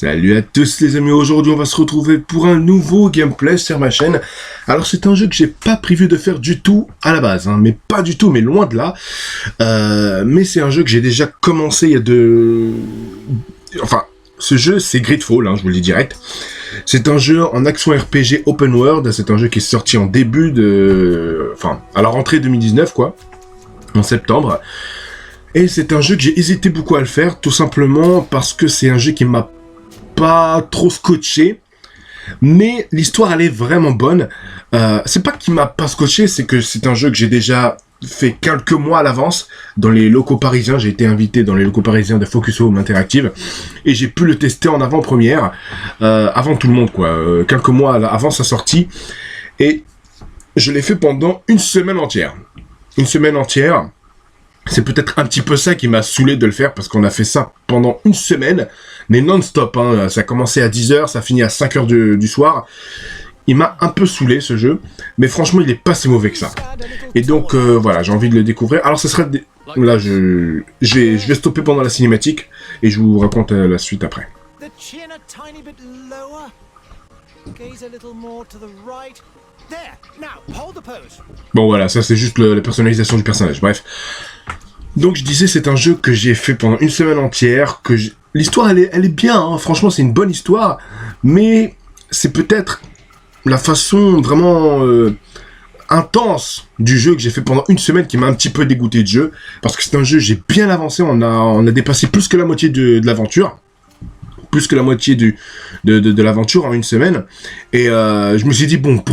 Salut à tous les amis, aujourd'hui on va se retrouver pour un nouveau gameplay sur ma chaîne. Alors c'est un jeu que j'ai pas prévu de faire du tout à la base, hein, mais pas du tout, mais loin de là. Mais c'est un jeu que j'ai déjà commencé il y a Enfin, ce jeu c'est Greedfall, hein, je vous le dis direct. C'est un jeu en action RPG open world, c'est un jeu qui est sorti en à la rentrée 2019 quoi, en septembre. Et c'est un jeu que j'ai hésité beaucoup à le faire, tout simplement parce que c'est un jeu qui m'a pas trop scotché, mais l'histoire elle est vraiment bonne. C'est pas qu'il m'a pas scotché, c'est que c'est un jeu que j'ai déjà fait quelques mois à l'avance dans les locaux parisiens. J'ai été invité dans les locaux parisiens de Focus Home Interactive et j'ai pu le tester en avant-première, avant tout le monde quoi, quelques mois avant sa sortie, et je l'ai fait pendant une semaine entière. C'est peut-être un petit peu ça qui m'a saoulé de le faire, parce qu'on a fait ça pendant une semaine, mais non-stop, hein. Ça a commencé à 10h, ça a fini à 5h du soir. Il m'a un peu saoulé ce jeu, mais franchement il est pas si mauvais que ça. Et donc voilà, j'ai envie de le découvrir. Alors ce sera... Là je vais stopper pendant la cinématique, et je vous raconte la suite après. Bon voilà, ça c'est juste la personnalisation du personnage, bref. Donc je disais, c'est un jeu que j'ai fait pendant une semaine entière, l'histoire elle est bien, hein. Franchement c'est une bonne histoire, mais c'est peut-être la façon vraiment intense du jeu que j'ai fait pendant une semaine qui m'a un petit peu dégoûté de jeu, parce que c'est un jeu, j'ai bien avancé, on a dépassé plus que la moitié de l'aventure. Plus que la moitié de l'aventure en une semaine, et je me suis dit bon,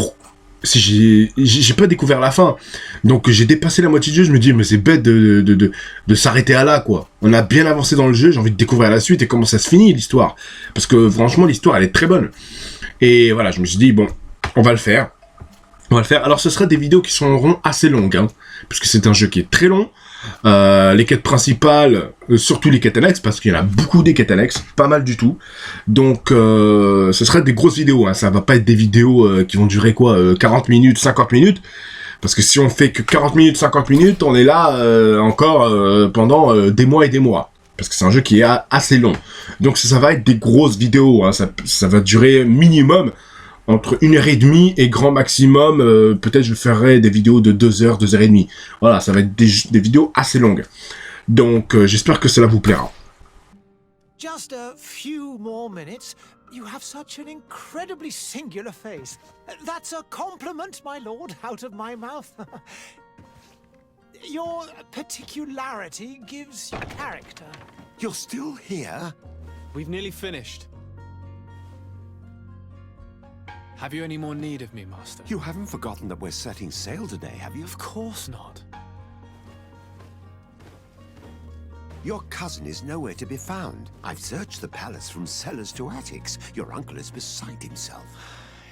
si j'ai pas découvert la fin, donc j'ai dépassé la moitié du jeu, je me dis mais c'est bête de s'arrêter à là quoi. On a bien avancé dans le jeu, j'ai envie de découvrir la suite et comment ça se finit l'histoire, parce que franchement l'histoire elle est très bonne. Et voilà, je me suis dit bon, on va le faire. Alors ce sera des vidéos qui seront assez longues, hein, puisque c'est un jeu qui est très long. Les quêtes principales, surtout les quêtes annexes, parce qu'il y en a beaucoup des quêtes annexes, pas mal du tout. Donc ce sera des grosses vidéos, hein. Ça va pas être des vidéos qui vont durer quoi, 40 minutes, 50 minutes, parce que si on fait que 40 minutes, 50 minutes, on est là encore pendant des mois et des mois, parce que c'est un jeu qui est assez long. Donc ça va être des grosses vidéos, hein. Ça va durer minimum entre 1h30 et grand maximum, peut-être je ferai des vidéos de 2h, 2h30. Voilà, ça va être des vidéos assez longues. Donc j'espère que cela vous plaira. Just a few more minutes. You have such an incredibly singular face. That's a compliment, my lord, out of my mouth. Your particularity gives you character. You're still here? We've nearly finished. Have you any more need of me, Master? You haven't forgotten that we're setting sail today, have you? Of course not. Your cousin is nowhere to be found. I've searched the palace from cellars to attics. Your uncle is beside himself.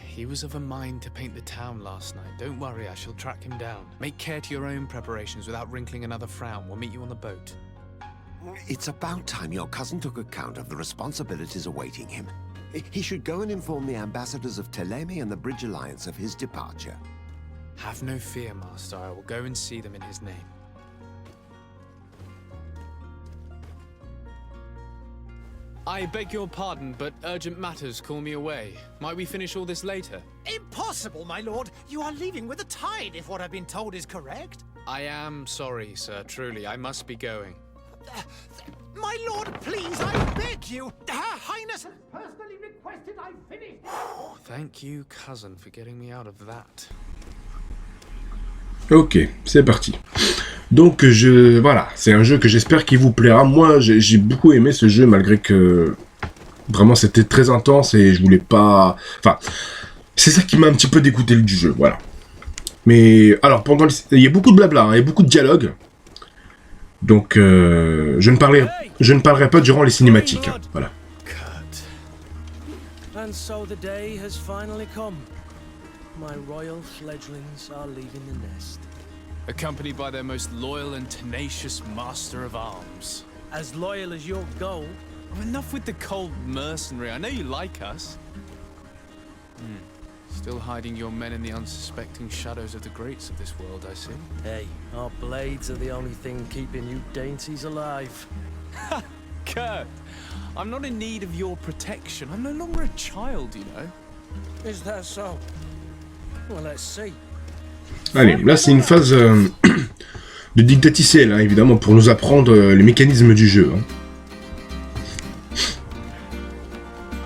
He was of a mind to paint the town last night. Don't worry, I shall track him down. Make care to your own preparations without wrinkling another frown. We'll meet you on the boat. It's about time your cousin took account of the responsibilities awaiting him. He should go and inform the ambassadors of Telemi and the Bridge Alliance of his departure. Have no fear, Master. I will go and see them in his name. I beg your pardon, but urgent matters call me away. Might we finish all this later? Impossible, my lord. You are leaving with the tide, if what I've been told is correct. I am sorry, sir. Truly, I must be going. My lord, please, I beg you. Her Highness has personally requested I finish. Thank you, cousin, for getting me out of that. Ok, c'est parti. Donc voilà, c'est un jeu que j'espère qu'il vous plaira. Moi j'ai beaucoup aimé ce jeu, malgré que vraiment c'était très intense et je voulais pas... Enfin, c'est ça qui m'a un petit peu dégoûté du jeu, voilà. Mais alors il y a beaucoup de blabla, hein, il y a beaucoup de dialogue. Donc je ne parlerai pas durant les cinématiques, hein, voilà. And so the day has finally come. My royal fledglings are leaving the nest. Accompanied by their most loyal and tenacious master of arms. As loyal as your goal. Oh, enough with the cold mercenary. I know you like us. Still hiding your men in the unsuspecting shadows of the greats of this world, I see. Hey, our blades are the only thing keeping you dainties alive. Kurt, I'm not in need of your protection. I'm no longer a child, you know. Is that so? Well, let's see. Allez, là c'est une phase de didacticiel, hein, évidemment, pour nous apprendre les mécanismes du jeu. Hein.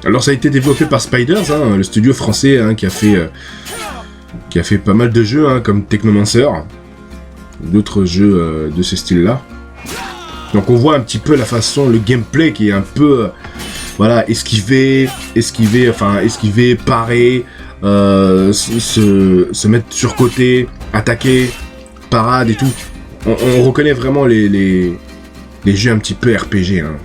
Alors ça a été développé par Spiders, hein, le studio français hein, qui a fait pas mal de jeux, hein, comme Technomancer, d'autres jeux de ce style-là. Donc on voit un petit peu la façon, le gameplay qui est un peu, voilà, esquiver, parer, se mettre sur côté, attaquer, parade et tout. On reconnaît vraiment les jeux un petit peu RPG. Hein.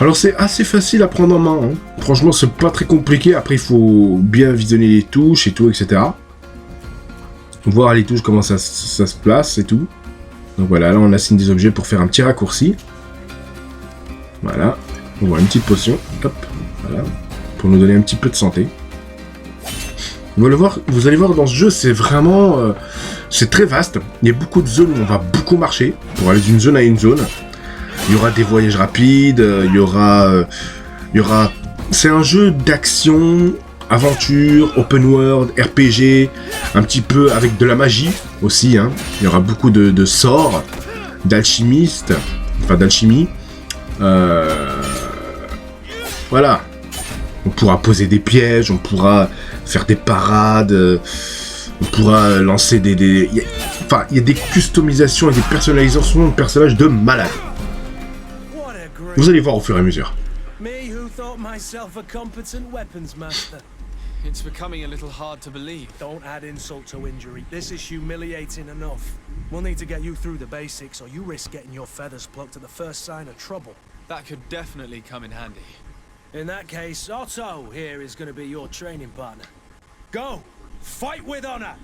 Alors c'est assez facile à prendre en main. Hein. Franchement c'est pas très compliqué. Après il faut bien visionner les touches et tout, etc. Voir les touches, comment ça se place et tout. Donc voilà, là on assigne des objets pour faire un petit raccourci. Voilà, on voit une petite potion. Hop, voilà, pour nous donner un petit peu de santé. Vous allez voir dans ce jeu, c'est vraiment... c'est très vaste. Il y a beaucoup de zones où on va beaucoup marcher pour aller d'une zone à une zone. Il y aura des voyages rapides, il y aura... C'est un jeu d'action, aventure, open world, RPG, un petit peu avec de la magie aussi. Hein. Il y aura beaucoup de sorts, d'alchimistes, enfin d'alchimie. Voilà. On pourra poser des pièges, on pourra faire des parades, on pourra lancer des... il y a des customisations et des personnalisations de personnages de malade. Vous allez voir au fur et à mesure. Me who thought myself a competent weapons master. It's becoming a little hard to believe. Don't add insult to injury. This is humiliating enough. We'll need to get you through the basics, or you risk getting your feathers plucked at the first sign of trouble. That could definitely come in handy. In that case, Otto here is going to be your training partner. Go! Fight with honor!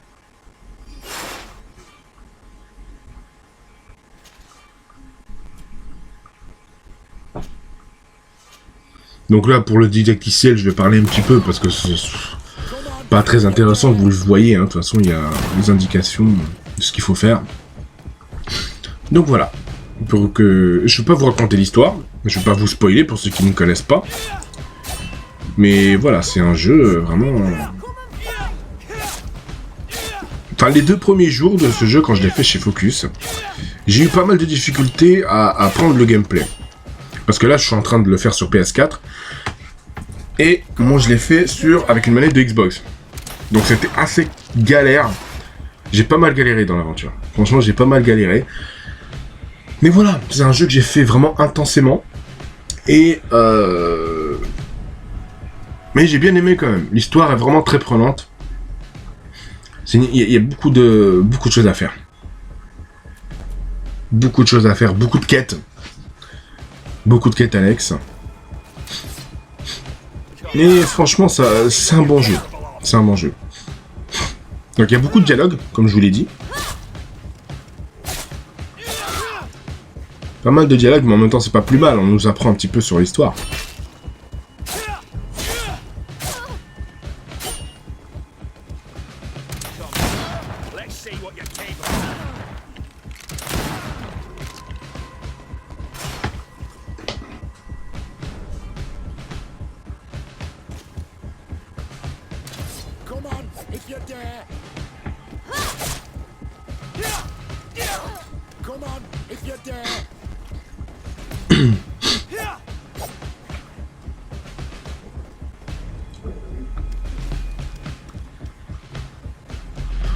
Donc là, pour le didacticiel, je vais parler un petit peu parce que c'est pas très intéressant, vous le voyez. Hein. De toute façon, il y a les indications de ce qu'il faut faire. Donc voilà. Je ne vais pas vous raconter l'histoire. Je ne vais pas vous spoiler pour ceux qui ne connaissent pas. Mais voilà, c'est un jeu vraiment... Enfin, les 2 premiers jours de ce jeu, quand je l'ai fait chez Focus, j'ai eu pas mal de difficultés à apprendre le gameplay. Parce que là, je suis en train de le faire sur PS4. Et moi, je l'ai fait avec une manette de Xbox. Donc, c'était assez galère. J'ai pas mal galéré dans l'aventure. Franchement, j'ai pas mal galéré. Mais voilà, c'est un jeu que j'ai fait vraiment intensément. Et... Mais j'ai bien aimé quand même. L'histoire est vraiment très prenante. Il y a beaucoup de choses à faire. Beaucoup de choses à faire, beaucoup de quêtes. Beaucoup de quêtes annexes. Et franchement, c'est un bon jeu. C'est un bon jeu. Donc il y a beaucoup de dialogues, comme je vous l'ai dit. Pas mal de dialogues, mais en même temps, c'est pas plus mal. On nous apprend un petit peu sur l'histoire.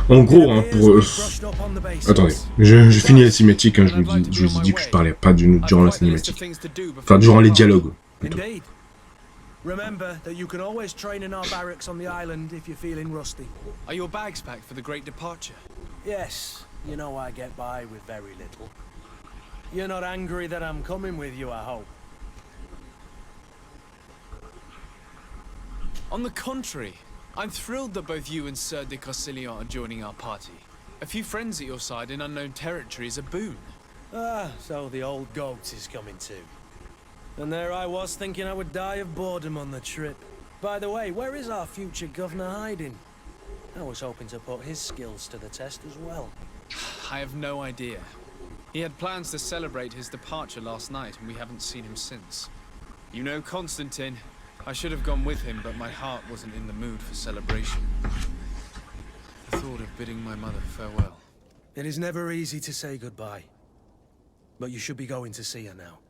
En gros, hein, pour... Attendez, je finis la cinématique, hein, je vous ai dit que je parlais pas durant la cinématique. Enfin, durant les dialogues, plutôt. Remember that you can always train in our barracks on the island if you're feeling rusty. Are your bags packed for the great departure? Yes, you know I get by with very little. You're not angry that I'm coming with you, I hope. On the contrary, I'm thrilled that both you and Sir de Corsilion are joining our party. A few friends at your side in unknown territory is a boon. Ah, so the old goat is coming too. And there I was thinking I would die of boredom on the trip. By the way, where is our future governor hiding? I was hoping to put his skills to the test as well. I have no idea. He had plans to celebrate his departure last night, and we haven't seen him since. You know Constantine. I should have gone with him, but my heart wasn't in the mood for celebration. The thought of bidding my mother farewell. It is never easy to say goodbye. But you should be going to see her now.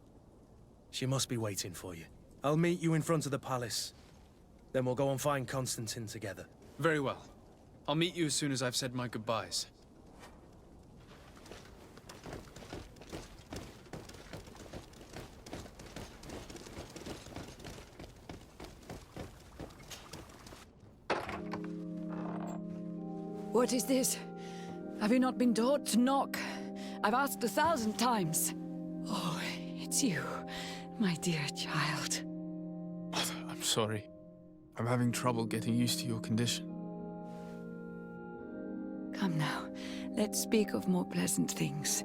She must be waiting for you. I'll meet you in front of the palace. Then we'll go and find Constantine together. Very well. I'll meet you as soon as I've said my goodbyes. What is this? Have you not been taught to knock? I've asked 1,000 times. Oh, it's you, my dear child. Mother, I'm sorry. I'm having trouble getting used to your condition. Come now, let's speak of more pleasant things.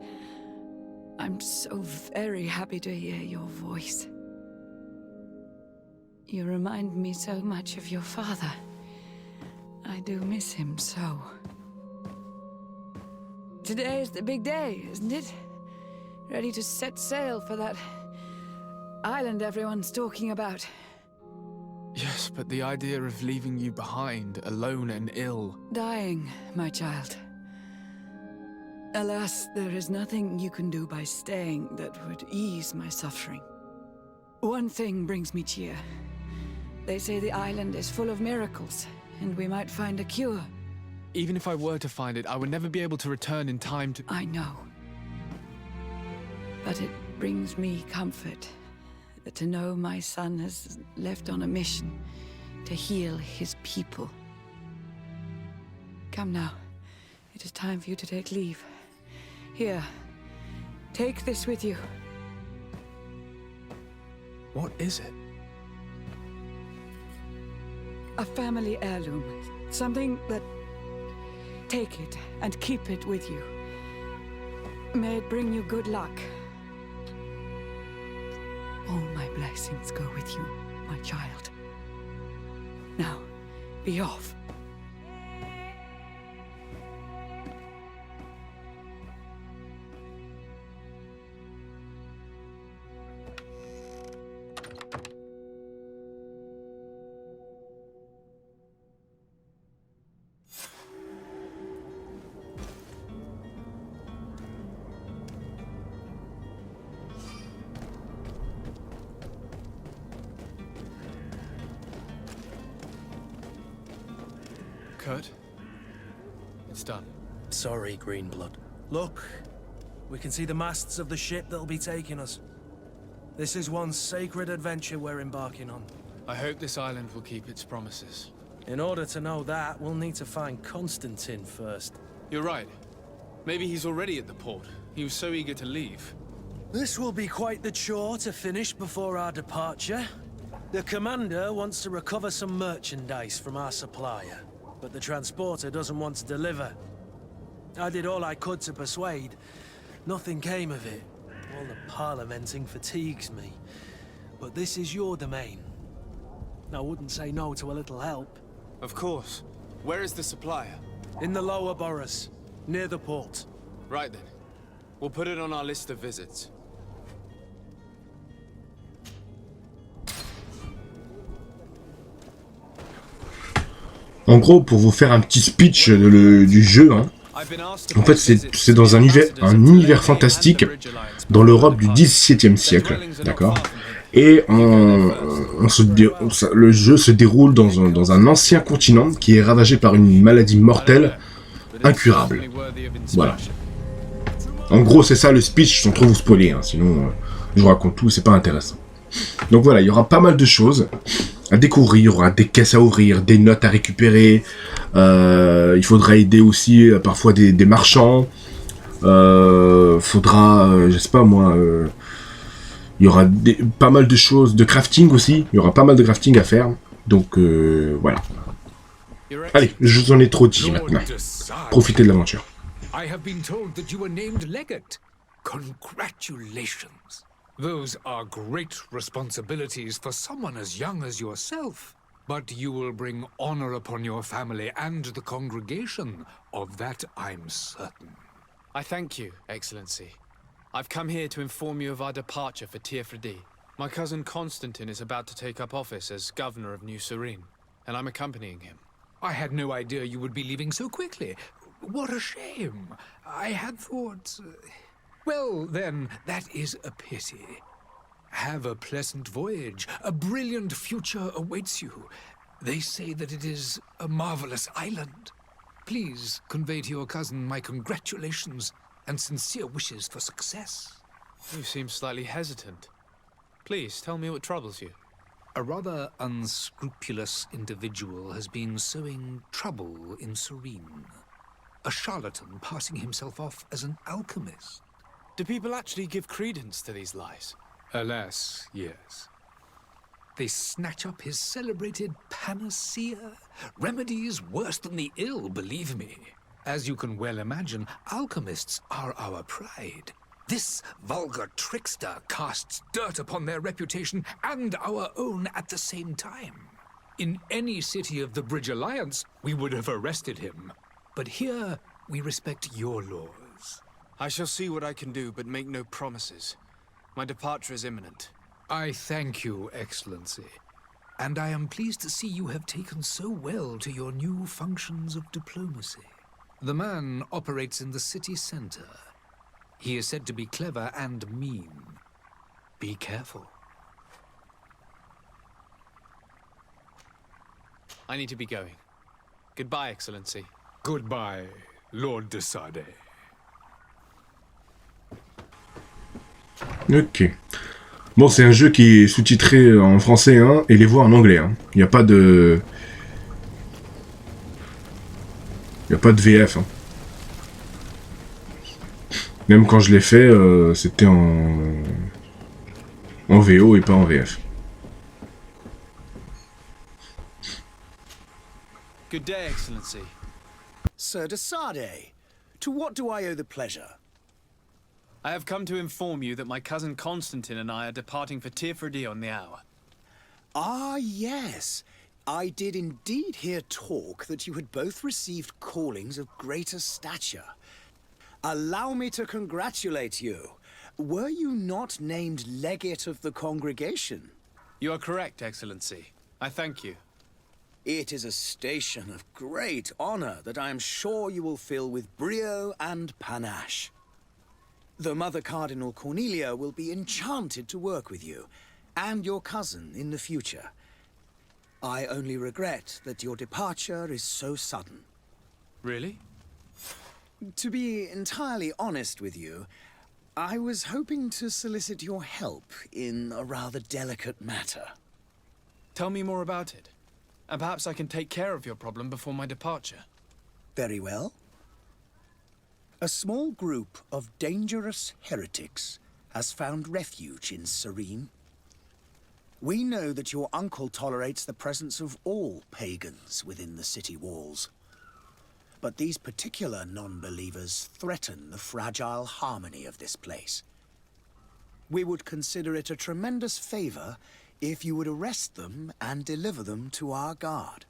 I'm so very happy to hear your voice. You remind me so much of your father. I do miss him so. Today is the big day, isn't it? Ready to set sail for that island everyone's talking about. Yes, but the idea of leaving you behind, alone and ill... Dying, my child. Alas, there is nothing you can do by staying that would ease my suffering. One thing brings me cheer. They say the island is full of miracles, and we might find a cure. Even if I were to find it, I would never be able to return in time to... I know. But it brings me comfort to know my son has left on a mission to heal his people. Come now. It is time for you to take leave. Here, take this with you. What is it? A family heirloom. Something that... Take it and keep it with you. May it bring you good luck. All my blessings go with you, my child. Now, be off. Kurt? It's done. Sorry, Greenblood. Look, we can see the masts of the ship that'll be taking us. This is one sacred adventure we're embarking on. I hope this island will keep its promises. In order to know that, we'll need to find Constantine first. You're right. Maybe he's already at the port. He was so eager to leave. This will be quite the chore to finish before our departure. The commander wants to recover some merchandise from our supplier, but the transporter doesn't want to deliver. I did all I could to persuade. Nothing came of it. All the parliamenting fatigues me. But this is your domain. I wouldn't say no to a little help. Of course. Where is the supplier? In the lower boroughs, near the port. Right then. We'll put it on our list of visits. En gros, pour vous faire un petit speech du jeu, hein, en fait, c'est dans un univers fantastique dans l'Europe du XVIIe siècle, d'accord. Et le jeu se déroule dans un ancien continent qui est ravagé par une maladie mortelle, incurable. Voilà. En gros, c'est ça le speech, sans trop vous spoiler, hein, sinon je vous raconte tout, c'est pas intéressant. Donc voilà, il y aura pas mal de choses à découvrir, il y aura des caisses à ouvrir, des notes à récupérer, il faudra aider aussi parfois des marchands, faudra, je sais pas moi, il y aura pas mal de choses, de crafting aussi, il y aura pas mal de crafting à faire, donc voilà. Allez, je vous en ai trop dit maintenant, profitez de l'aventure. I have been told that you were named legate. Congratulations. Those are great responsibilities for someone as young as yourself. But you will bring honor upon your family and the congregation. Of that I'm certain. I thank you, Excellency. I've come here to inform you of our departure for Tiefredi. My cousin Constantine is about to take up office as governor of New Serene, and I'm accompanying him. I had no idea you would be leaving so quickly. What a shame. I had thought... Well, then, that is a pity. Have a pleasant voyage. A brilliant future awaits you. They say that it is a marvelous island. Please convey to your cousin my congratulations and sincere wishes for success. You seem slightly hesitant. Please, tell me what troubles you. A rather unscrupulous individual has been sowing trouble in Serene. A charlatan passing himself off as an alchemist. Do people actually give credence to these lies? Alas, yes. They snatch up his celebrated panacea. Remedies worse than the ill, believe me. As you can well imagine, alchemists are our pride. This vulgar trickster casts dirt upon their reputation and our own at the same time. In any city of the Bridge Alliance, we would have arrested him. But here, we respect your laws. I shall see what I can do, but make no promises. My departure is imminent. I thank you, Excellency. And I am pleased to see you have taken so well to your new functions of diplomacy. The man operates in the city center. He is said to be clever and mean. Be careful. I need to be going. Goodbye, Excellency. Goodbye, Lord de Sade. Ok. Bon, c'est un jeu qui est sous-titré en français hein, et les voix en anglais. Hein. Il n'y a pas de... Il n'y a pas de VF. Hein. Même quand je l'ai fait, c'était en VO et pas en VF. Good day, Excellency. Sir de Sade, to what do I owe the pleasure? I have come to inform you that my cousin Constantine and I are departing for Tiefredi on the hour. Ah, yes. I did indeed hear talk that you had both received callings of greater stature. Allow me to congratulate you. Were you not named legate of the congregation? You are correct, Excellency. I thank you. It is a station of great honor that I am sure you will fill with brio and panache. The Mother Cardinal Cornelia will be enchanted to work with you, and your cousin in the future. I only regret that your departure is so sudden. Really? To be entirely honest with you, I was hoping to solicit your help in a rather delicate matter. Tell me more about it, and perhaps I can take care of your problem before my departure. Very well. A small group of dangerous heretics has found refuge in Serene. We know that your uncle tolerates the presence of all pagans within the city walls. But these particular non-believers threaten the fragile harmony of this place. We would consider it a tremendous favor if you would arrest them and deliver them to our guard.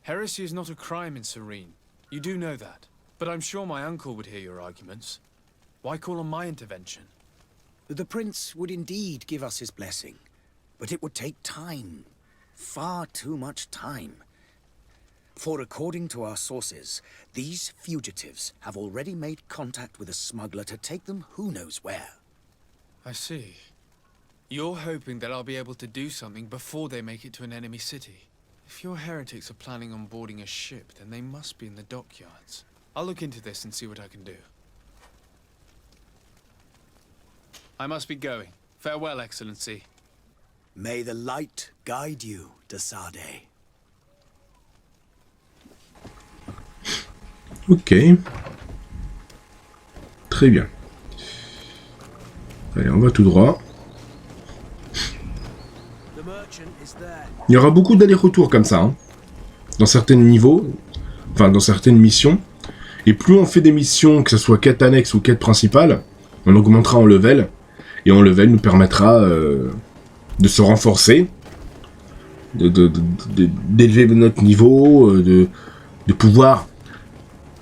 Heresy is not a crime in Serene. You do know that. But I'm sure my uncle would hear your arguments. Why call on my intervention? The prince would indeed give us his blessing, but it would take time. Far too much time. For according to our sources, these fugitives have already made contact with a smuggler to take them who knows where. I see. You're hoping that I'll be able to do something before they make it to an enemy city. If your heretics are planning on boarding a ship, then they must be in the dockyards. I'll look into this and see what I can do. I must be going. Farewell, Excellency. May the light guide you, de Sade. Ok. Très bien. Allez, on va tout droit. Il y aura beaucoup d'allers-retours comme ça, hein, dans certains niveaux, enfin dans certaines missions. Et plus on fait des missions, que ce soit quête annexe ou quête principale, on augmentera en level. Et en level nous permettra de se renforcer, d'élever notre niveau, de pouvoir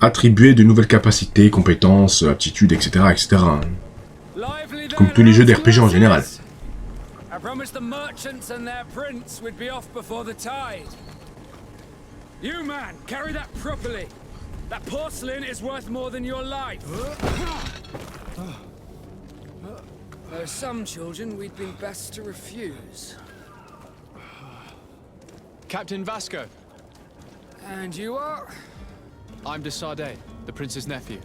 attribuer de nouvelles capacités, compétences, aptitudes, etc. etc. Comme tous les jeux d'RPG en général. I promised the merchants and their prince we'd be off before the tide. You man, carry that properly. That porcelain is worth more than your life. There are some children we'd be best to refuse. Captain Vasco. And you are? I'm de Sardet, the prince's nephew.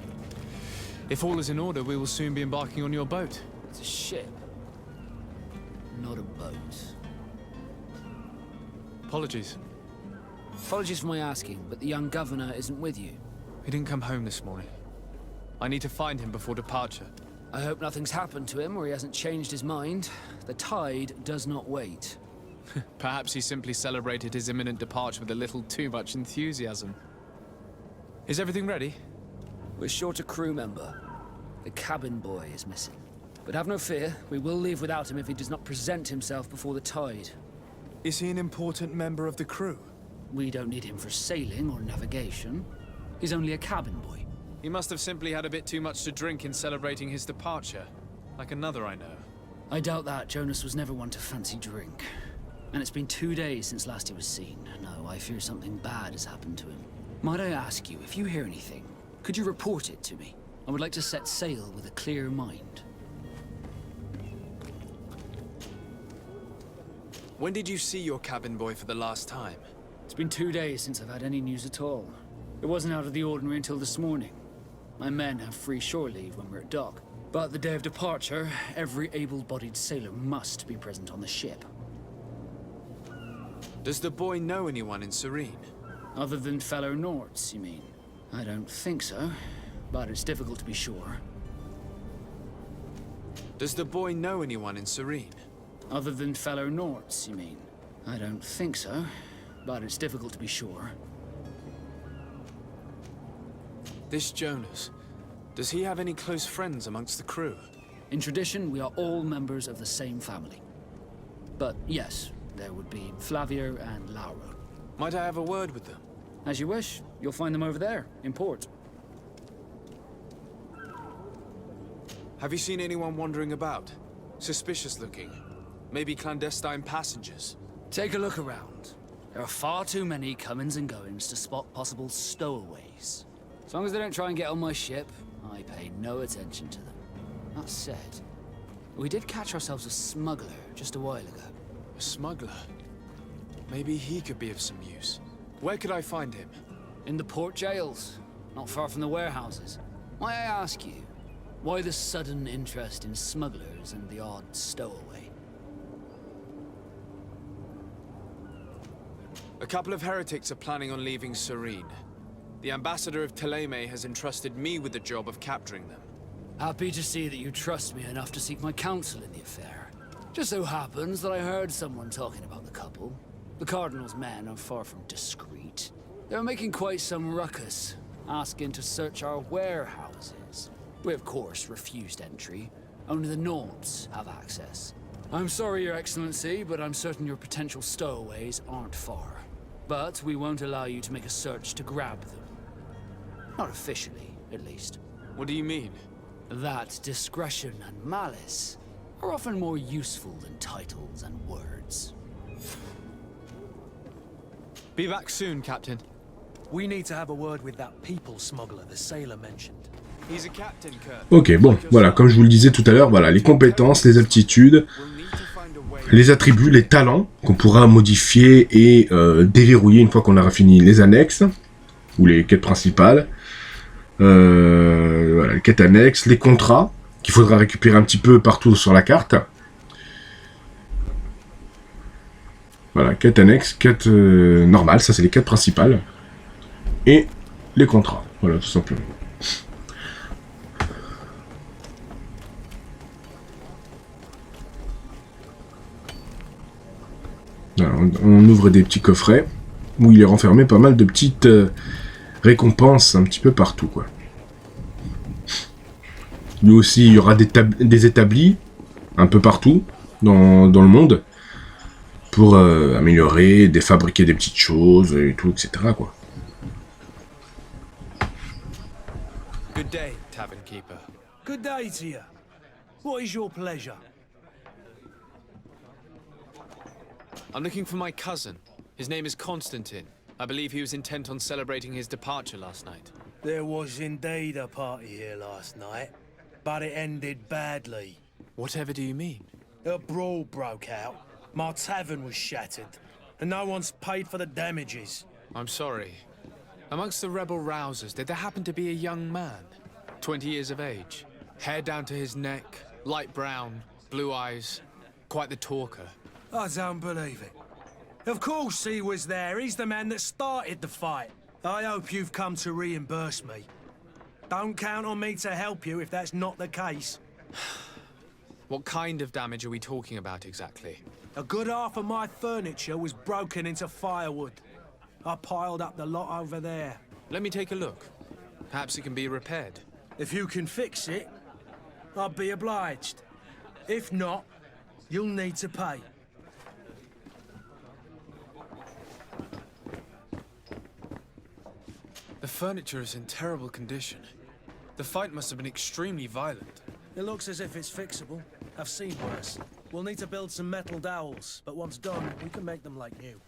If all is in order, we will soon be embarking on your boat. It's a ship, not a boat. Apologies. Apologies for my asking, but the young governor isn't with you. He didn't come home this morning. I need to find him before departure. I hope nothing's happened to him or he hasn't changed his mind. The tide does not wait. Perhaps he simply celebrated his imminent departure with a little too much enthusiasm. Is everything ready? We're short a crew member. The cabin boy is missing. But have no fear, we will leave without him if he does not present himself before the tide. Is he an important member of the crew? We don't need him for sailing or navigation. He's only a cabin boy. He must have simply had a bit too much to drink in celebrating his departure. Like another I know. I doubt that. Jonas was never one to fancy drink. And it's been 2 days since last he was seen. No, I fear something bad has happened to him. Might I ask you, if you hear anything, could you report it to me? I would like to set sail with a clear mind. When did you see your cabin boy for the last time? It's been 2 days since I've had any news at all. It wasn't out of the ordinary until this morning. My men have free shore leave when we're at dock. But the day of departure, every able-bodied sailor must be present on the ship. Does the boy know anyone in Serene? Other than fellow Nords, you mean? I don't think so, but it's difficult to be sure. Does the boy know anyone in Serene? Other than fellow Nords, you mean? I don't think so, but it's difficult to be sure. This Jonas, does he have any close friends amongst the crew? In tradition, we are all members of the same family. But yes, there would be Flavio and Lauro. Might I have a word with them? As you wish. You'll find them over there, in port. Have you seen anyone wandering about? Suspicious looking? Maybe clandestine passengers? Take a look around. There are far too many comings and goings to spot possible stowaways. As long as they don't try and get on my ship, I pay no attention to them. That said, we did catch ourselves a smuggler just a while ago. A smuggler? Maybe he could be of some use. Where could I find him? In the port jails, not far from the warehouses. May I ask you, why the sudden interest in smugglers and the odd stowaway? A couple of heretics are planning on leaving Serene. The ambassador of Thélème has entrusted me with the job of capturing them. Happy to see that you trust me enough to seek my counsel in the affair. Just so happens that I heard someone talking about the couple. The Cardinal's men are far from discreet. They're making quite some ruckus, asking to search our warehouses. We, of course, refused entry. Only the Nords have access. I'm sorry, Your Excellency, but I'm certain your potential stowaways aren't far. But we won't allow you to make a search to grab them. Not officially, at least. What do you mean? That discretion and malice are often more useful than titles and words. Be back soon, Captain. We need to have a word with that people smuggler the sailor mentioned. He's a captain, Kurt. Ok, bon, voilà, comme je vous le disais tout à l'heure, voilà, les compétences, les aptitudes, les attributs, les talents qu'on pourra modifier et déverrouiller une fois qu'on aura fini les annexes, ou les quêtes principales. Voilà, les quêtes annexes, les contrats, qu'il faudra récupérer un petit peu partout sur la carte. Voilà, quête annexe, quête normale, ça c'est les quêtes principales. Et les contrats, voilà, tout simplement. Voilà, on ouvre des petits coffrets où il est renfermé pas mal de petites récompenses un petit peu partout, quoi. Lui aussi, il y aura des établis un peu partout dans le monde pour améliorer, fabriquer des petites choses et tout, etc., quoi. Good day, tavern keeper. Good day to you. What is your pleasure? I'm looking for my cousin. His name is Constantine. I believe he was intent on celebrating his departure last night. There was indeed a party here last night, but it ended badly. Whatever do you mean? A brawl broke out. My tavern was shattered, and no one's paid for the damages. I'm sorry. Amongst the rebel rousers, did there happen to be a young man? 20 years of age. Hair down to his neck, light brown, blue eyes. Quite the talker. I don't believe it. Of course he was there. He's the man that started the fight. I hope you've come to reimburse me. Don't count on me to help you if that's not the case. What kind of damage are we talking about exactly? A good half of my furniture was broken into firewood. I piled up the lot over there. Let me take a look. Perhaps it can be repaired. If you can fix it, I'd be obliged. If not, you'll need to pay. The furniture is in terrible condition. The fight must have been extremely violent. It looks as if it's fixable. I've seen worse. We'll need to build some metal dowels, but once done, we can make them like new.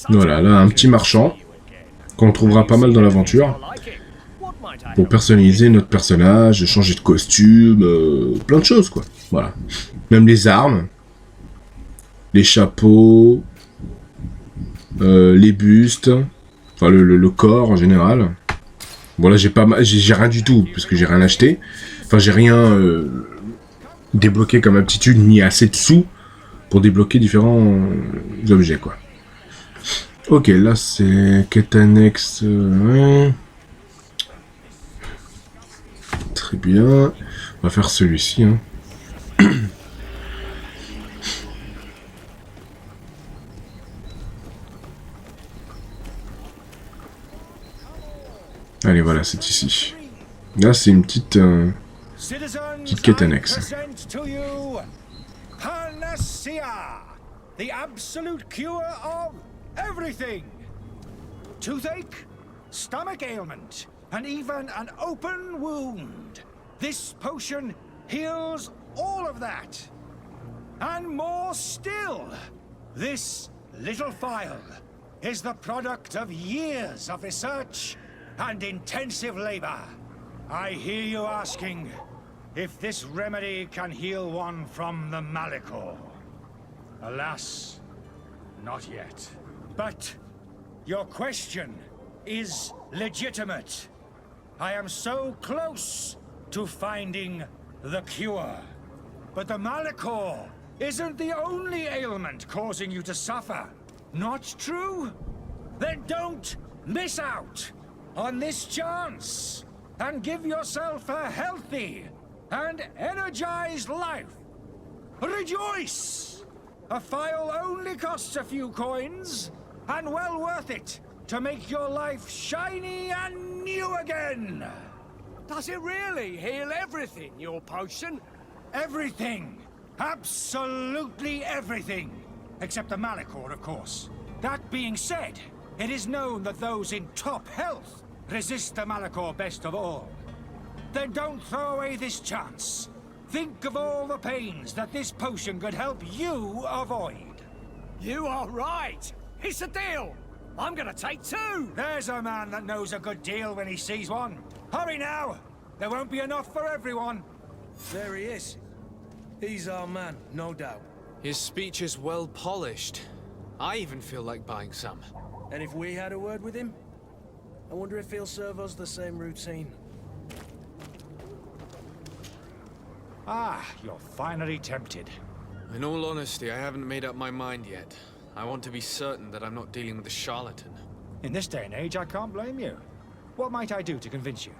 Voilà, là, un petit marchand qu'on trouvera pas mal dans l'aventure pour personnaliser notre personnage, changer de costume, plein de choses, quoi. Voilà. Même les armes, les chapeaux, les bustes, enfin le corps en général. Bon, là, j'ai rien du tout, parce que j'ai rien acheté. Enfin, j'ai rien débloqué comme aptitude, ni assez de sous pour débloquer différents objets, quoi. Ok, là c'est quête annexe. Ouais. Très bien. On va faire celui-ci. Hein. Allez, voilà, c'est ici. Là, c'est une petite quête annexe. Present to you Panacea, the absolute cure of everything. Toothache, stomach ailment, and even an open wound. This potion heals all of that. And more still, this little phial is the product of years of research and intensive labor. I hear you asking if this remedy can heal one from the Malicore. Alas, not yet. But your question is legitimate. I am so close to finding the cure. But the Malicore isn't the only ailment causing you to suffer. Not true? Then don't miss out on this chance and give yourself a healthy and energized life. Rejoice! A phial only costs a few coins, and well worth it to make your life shiny and new again. Does it really heal everything, your potion? Everything. Absolutely everything. Except the Malicore, of course. That being said, it is known that those in top health resist the Malicore best of all. Then don't throw away this chance. Think of all the pains that this potion could help you avoid. You are right. It's a deal. I'm gonna take two. There's a man that knows a good deal when he sees one. Hurry now. There won't be enough for everyone. There he is. He's our man, no doubt. His speech is well polished. I even feel like buying some. And if we had a word with him? I wonder if he'll serve us the same routine. Ah, you're finally tempted. In all honesty, I haven't made up my mind yet. I want to be certain that I'm not dealing with a charlatan. In this day and age, I can't blame you. What might I do to convince you?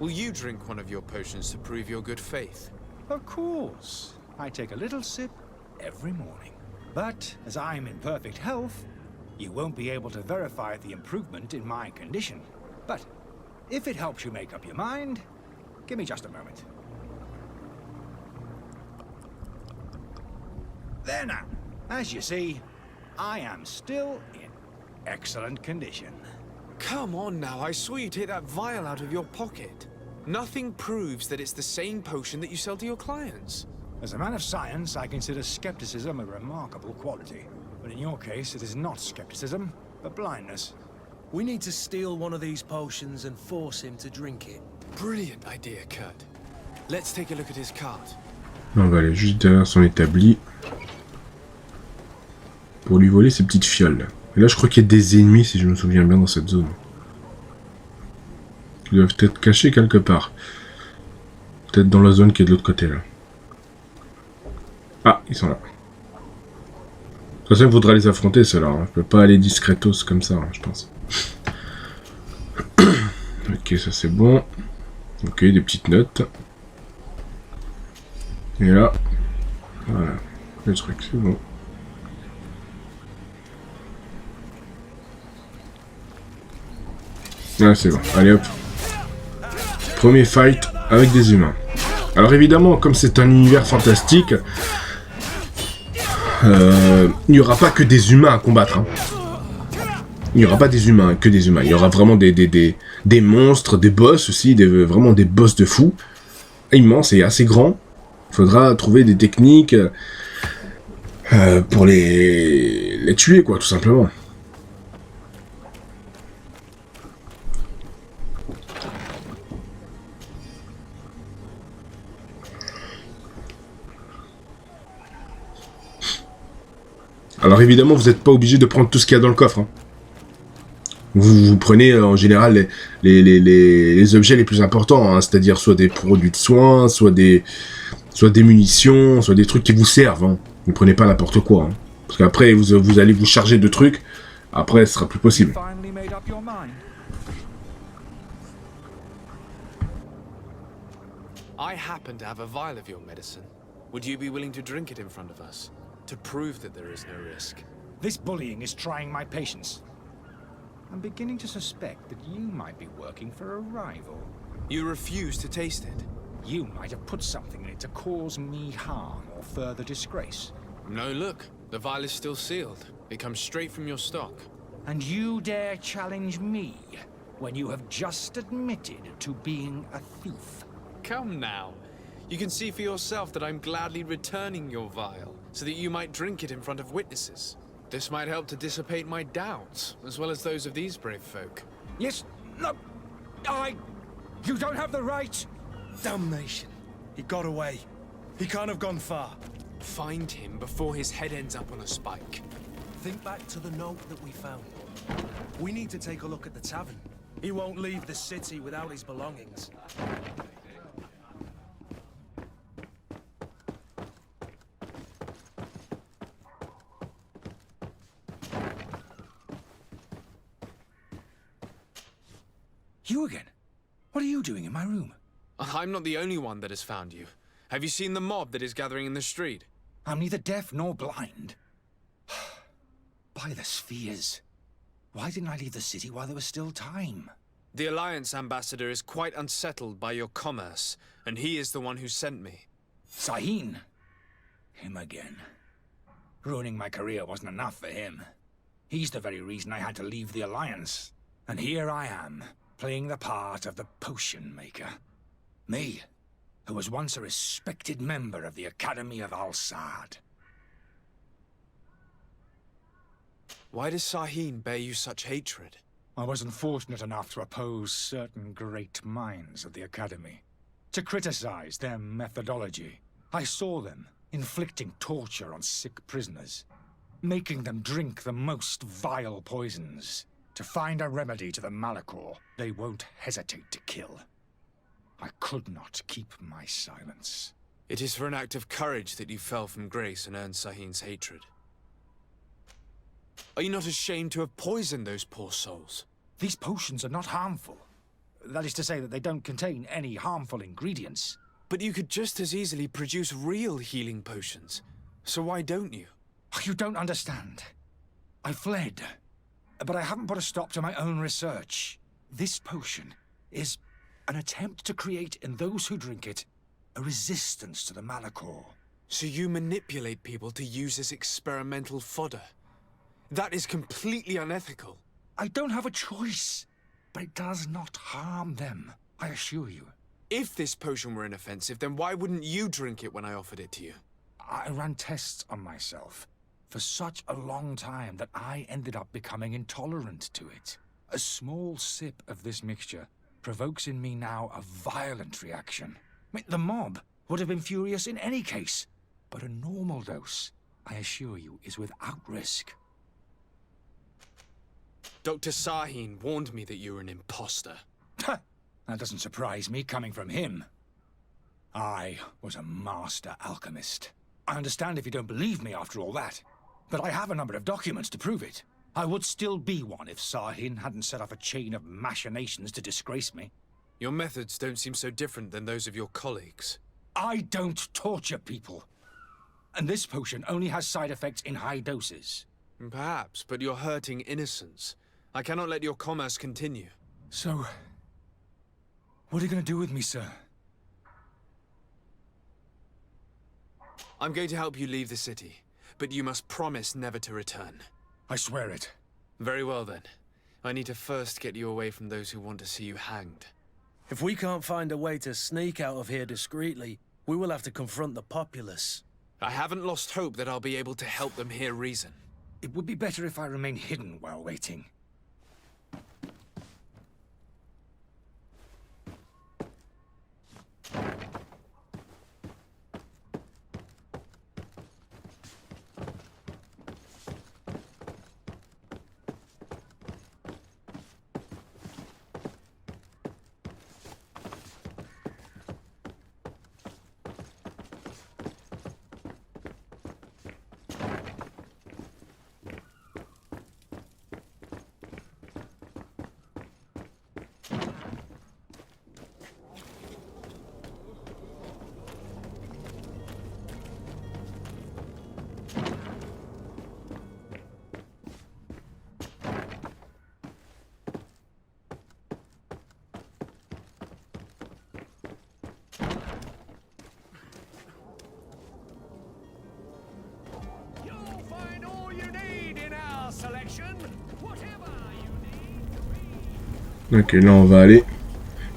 Will you drink one of your potions to prove your good faith? Of course. I take a little sip every morning. But as I'm in perfect health, you won't be able to verify the improvement in my condition. But if it helps you make up your mind, give me just a moment. There now. As you see, I am still in excellent condition. Come on now, I saw you take that vial out of your pocket. Nothing proves that it's the same potion that you sell to your clients. As a man of science, I consider skepticism a remarkable quality. But in your case, it is not skepticism, but blindness. We need to steal one of these potions and force him to drink it. Brilliant idea, Kurt. Let's take a look at his cart. On va aller juste derrière son établi pour lui voler ses petites fioles. Et là, je crois qu'il y a des ennemis, si je me souviens bien, dans cette zone. Ils doivent être cachés quelque part. Peut-être dans la zone qui est de l'autre côté, là. Ah, ils sont là. De toute façon, il faudra les affronter, ceux-là. Hein. Je peux pas aller discretos comme ça, hein, je pense. Ok, ça c'est bon. Ok, des petites notes. Et là, voilà. Le truc, c'est bon. Ah, c'est bon. Allez hop. Premier fight avec des humains. Alors évidemment, comme c'est un univers fantastique, il n'y aura pas que des humains à combattre. Hein. Il n'y aura pas des humains, que des humains. Il y aura vraiment des monstres, des boss aussi, vraiment des boss de fous. Immenses et assez grands. Il faudra trouver des techniques pour les tuer, quoi, tout simplement. Alors évidemment, vous n'êtes pas obligé de prendre tout ce qu'il y a dans le coffre. Hein. Vous prenez en général les objets les plus importants, hein, c'est-à-dire soit des produits de soins, soit des munitions, soit des trucs qui vous servent. Hein. Vous prenez pas n'importe quoi. Hein. Parce qu'après, vous allez vous charger de trucs, après ce sera plus possible. I happen to have a vial of your medicine. Would you be willing to drink it in front of us? To prove that there is no risk. This bullying is trying my patience. I'm beginning to suspect that you might be working for a rival. You refuse to taste it? You might have put something in it to cause me harm or further disgrace. No, look. The vial is still sealed. It comes straight from your stock. And you dare challenge me when you have just admitted to being a thief? Come now. You can see for yourself that I'm gladly returning your vial, so that you might drink it in front of witnesses. This might help to dissipate my doubts, as well as those of these brave folk. Yes, no, You don't have the right! Damnation. He got away. He can't have gone far. Find him before his head ends up on a spike. Think back to the note that we found. We need to take a look at the tavern. He won't leave the city without his belongings. You again? What are you doing in my room? I'm not the only one that has found you. Have you seen the mob that is gathering in the street? I'm neither deaf nor blind. By the spheres. Why didn't I leave the city while there was still time? The Alliance ambassador is quite unsettled by your commerce, and he is the one who sent me. Sahin. Him again. Ruining my career wasn't enough for him. He's the very reason I had to leave the Alliance. And here I am, playing the part of the potion maker. Me, who was once a respected member of the Academy of Al-Sad. Why does Sahin bear you such hatred? I wasn't fortunate enough to oppose certain great minds of the Academy. To criticize their methodology. I saw them inflicting torture on sick prisoners. Making them drink the most vile poisons. To find a remedy to the malachor they won't hesitate to kill. I could not keep my silence. It is for an act of courage that you fell from grace and earned Sahin's hatred. Are you not ashamed to have poisoned those poor souls? These potions are not harmful. That is to say that they don't contain any harmful ingredients. But you could just as easily produce real healing potions. So why don't you? You don't understand. I fled. But I haven't put a stop to my own research. This potion is an attempt to create in those who drink it a resistance to the malachor. So you manipulate people to use as experimental fodder? That is completely unethical. I don't have a choice, but it does not harm them, I assure you. If this potion were inoffensive, then why wouldn't you drink it when I offered it to you? I ran tests on myself for such a long time that I ended up becoming intolerant to it. A small sip of this mixture provokes in me now a violent reaction. I mean, the mob would have been furious in any case, but a normal dose, I assure you, is without risk. Dr. Sahin warned me that you were an imposter. That doesn't surprise me, coming from him. I was a master alchemist. I understand if you don't believe me after all that, but I have a number of documents to prove it. I would still be one if Sahin hadn't set off a chain of machinations to disgrace me. Your methods don't seem so different than those of your colleagues. I don't torture people. And this potion only has side effects in high doses. Perhaps, but you're hurting innocents. I cannot let your commerce continue. So, what are you going to do with me, sir? I'm going to help you leave the city, but you must promise never to return. I swear it. Very well then. I need to first get you away from those who want to see you hanged. If we can't find a way to sneak out of here discreetly, we will have to confront the populace. I haven't lost hope that I'll be able to help them hear reason. It would be better if I remain hidden while waiting. Ok, là on va aller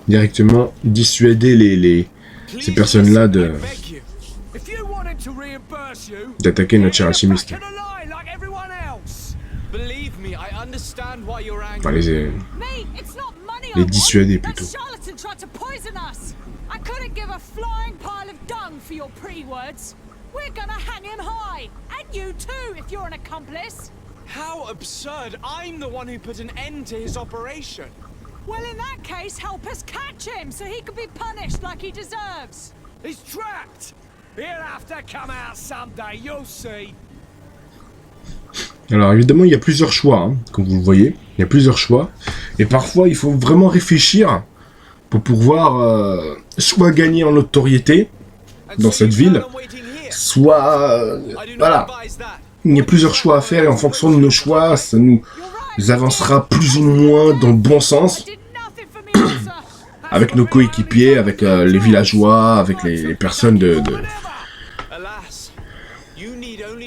directement dissuader ces personnes-là d'attaquer notre cher alchimiste. Enfin, les dissuader plutôt. I couldn't give a flying pile of dung for your pre-words. We're gonna hang him high, and you too, if you're an accomplice. How absurd! I'm the one who put an end to his operation. Well, in that case, help us catch him so he can be punished like he deserves. He's trapped. He'll have to come out someday. You'll see. Alors évidemment, il y a plusieurs choix, hein, comme vous le voyez. Il y a plusieurs choix, et parfois il faut vraiment réfléchir pour pouvoir soit gagner en notoriété dans cette ville, soit voilà. Il y a plusieurs choix à faire et en fonction de nos choix, ça nous avancera plus ou moins dans le bon sens avec nos coéquipiers, avec les villageois, avec les personnes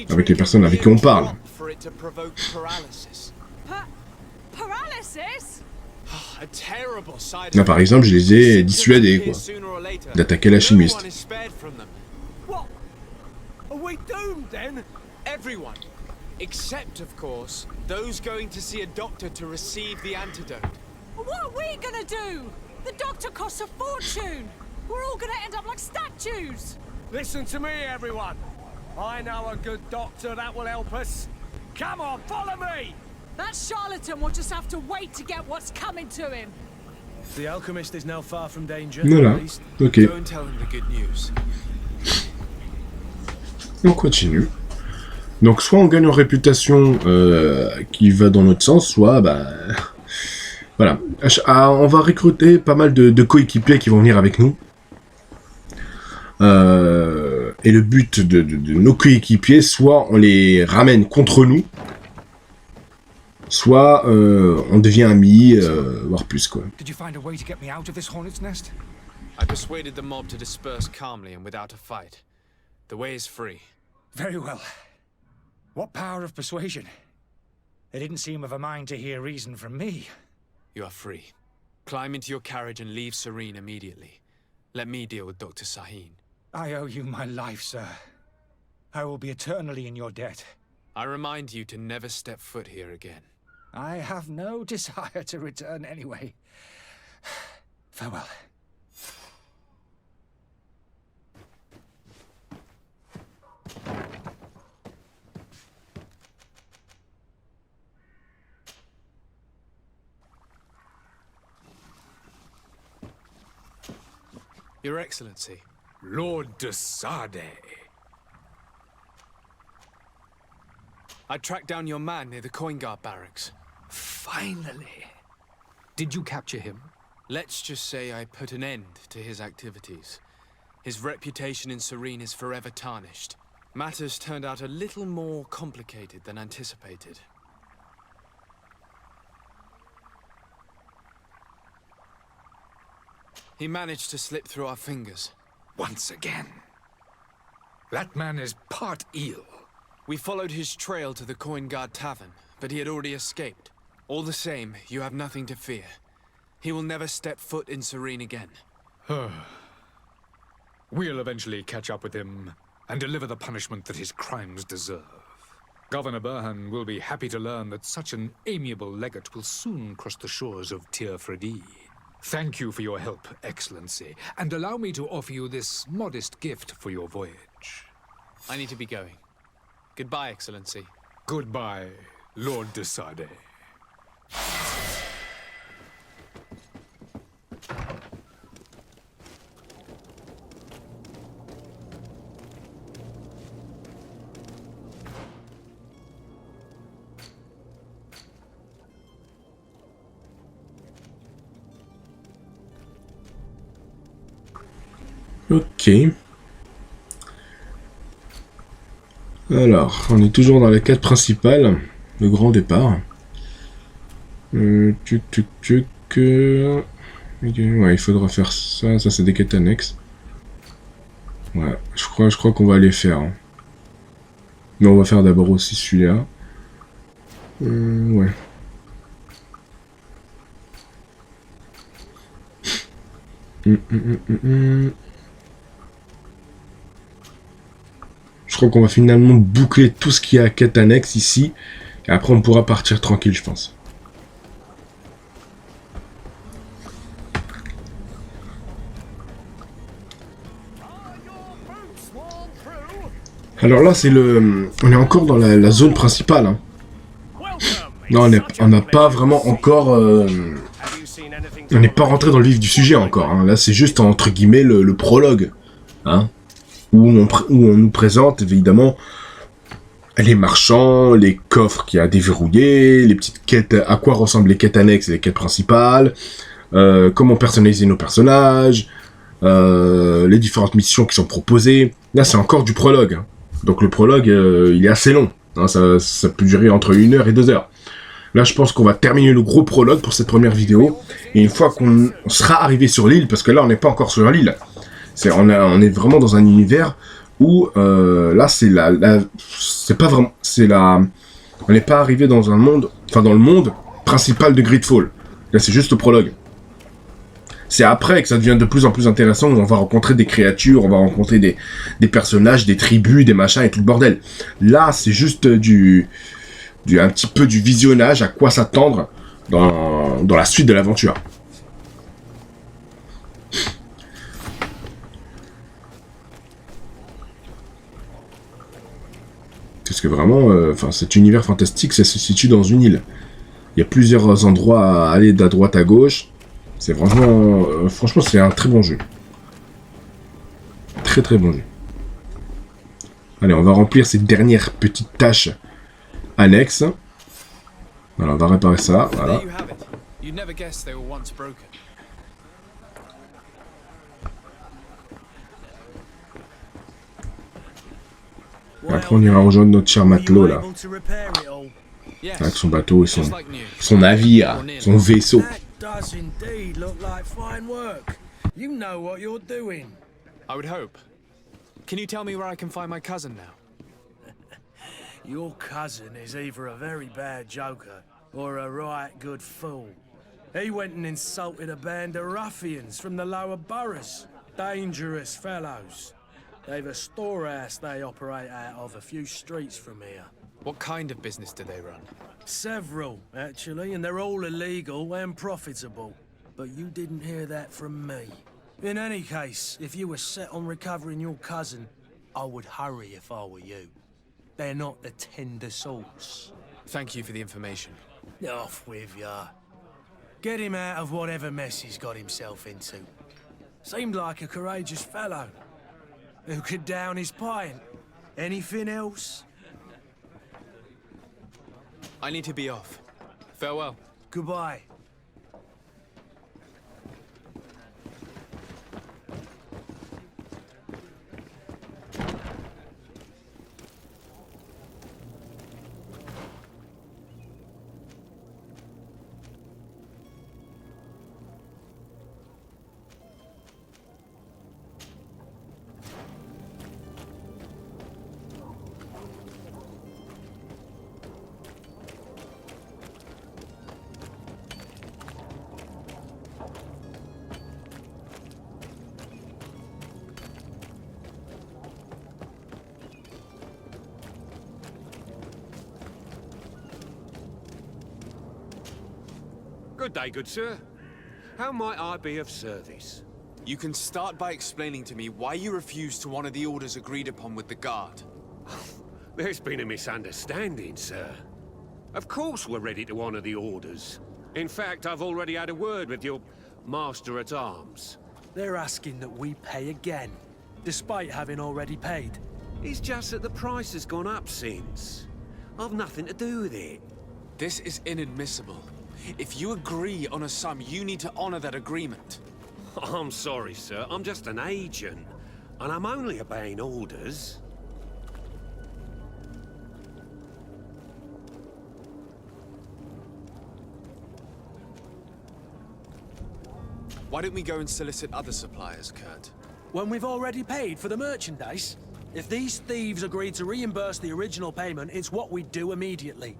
avec les personnes avec qui on parle. Là, par exemple, je les ai dissuadés, quoi, d'attaquer la chimiste. Everyone, except, of course, those going to see a doctor to receive the antidote. What are we gonna do? The doctor costs a fortune. We're all gonna end up like statues. Listen to me, everyone. I know a good doctor that will help us. Come on, follow me. That charlatan will just have to wait to get what's coming to him. The alchemist is now far from danger. Voilà, ok. Go and tell him the good news. On continue. Donc soit on gagne en réputation qui va dans notre sens, soit bah voilà. On va recruter pas mal de coéquipiers qui vont venir avec nous. Et le but de nos coéquipiers, soit on les ramène contre nous, soit on devient amis, voire plus quoi. Did you find a way to get me out of this hornet's nest? I persuaded the mob to disperse calmly and without a fight. The way is free. Very well. What power of persuasion? They didn't seem of a mind to hear reason from me. You are free. Climb into your carriage and leave Serene immediately. Let me deal with Dr. Sahin. I owe you my life, sir. I will be eternally in your debt. I remind you to never step foot here again. I have no desire to return anyway. Farewell. Your Excellency. Lord de Sade. I tracked down your man near the Coin Guard barracks. Finally. Did you capture him? Let's just say I put an end to his activities. His reputation in Serene is forever tarnished. Matters turned out a little more complicated than anticipated. He managed to slip through our fingers. Once again. That man is part eel. We followed his trail to the Coin Guard Tavern, but he had already escaped. All the same, you have nothing to fear. He will never step foot in Serene again. We'll eventually catch up with him and deliver the punishment that his crimes deserve. Governor Burhan will be happy to learn that such an amiable legate will soon cross the shores of Tir Fredi. Thank you for your help, Excellency, and allow me to offer you this modest gift for your voyage. I need to be going. Goodbye, Excellency. Goodbye, Lord de Sade. Ok. Alors, on est toujours dans la quête principale, le grand départ. Ouais, il faudra faire ça. Ça, c'est des quêtes annexes. Ouais, je crois qu'on va les faire. Hein. Mais on va faire d'abord aussi celui-là. Ouais. Je crois qu'on va finalement boucler tout ce qui est à quête annexe ici. Et après, on pourra partir tranquille, je pense. Alors là, c'est le... On est encore dans la zone principale. Hein. Non, on n'a pas vraiment encore... On n'est pas rentré dans le vif du sujet encore. Hein. Là, c'est juste, entre guillemets, le prologue. Hein, où on nous présente, évidemment, les marchands, les coffres qu'il y a à déverrouiller, les petites quêtes, à quoi ressemblent les quêtes annexes et les quêtes principales, comment personnaliser nos personnages, les différentes missions qui sont proposées. Là, c'est encore du prologue. Hein. Donc le prologue, il est assez long. Hein, ça peut durer entre 1 heure et 2 heures. Là, je pense qu'on va terminer le gros prologue pour cette première vidéo. Et une fois qu'on sera arrivé sur l'île, parce que là, on n'est pas encore sur l'île, on est vraiment dans un univers où, là, c'est pas vraiment... On n'est pas arrivé dans un monde... Enfin, dans le monde principal de Greedfall. Là, c'est juste le prologue. C'est après que ça devient de plus en plus intéressant, où on va rencontrer des créatures, on va rencontrer des personnages, des tribus, des machins et tout le bordel. Là, c'est juste un petit peu du visionnage, à quoi s'attendre dans la suite de l'aventure. Parce que vraiment, cet univers fantastique, ça se situe dans une île. Il y a plusieurs endroits à aller de droite à gauche. C'est vraiment... franchement, c'est un très bon jeu. Très très bon jeu. Allez, on va remplir ces dernières petites tâches annexes. Voilà, on va réparer ça. Voilà. Après, on ira rejoindre notre cher matelot, là. Avec son bateau et son navire, son vaisseau. Does indeed look like fine work. You know what you're doing. I would hope. Can you tell me where I can find my cousin now? Your cousin is either a very bad joker or a right good fool. He went and insulted a band of ruffians from the lower boroughs. Dangerous fellows. They've a storehouse they operate out of a few streets from here. What kind of business do they run? Several, actually, and they're all illegal and profitable. But you didn't hear that from me. In any case, if you were set on recovering your cousin, I would hurry if I were you. They're not the tender sorts. Thank you for the information. Off with ya. Get him out of whatever mess he's got himself into. Seemed like a courageous fellow. Who could down his pint? Anything else? I need to be off. Farewell. Goodbye. Good day, good sir. How might I be of service? You can start by explaining to me why you refused to honor the orders agreed upon with the guard. There's been a misunderstanding, sir. Of course we're ready to honor the orders. In fact, I've already had a word with your master-at-arms. They're asking that we pay again, despite having already paid. It's just that the price has gone up since. I've nothing to do with it. This is inadmissible. If you agree on a sum, you need to honor that agreement. I'm sorry, sir. I'm just an agent. And I'm only obeying orders. Why don't we go and solicit other suppliers, Kurt? When we've already paid for the merchandise? If these thieves agree to reimburse the original payment, it's what we do immediately.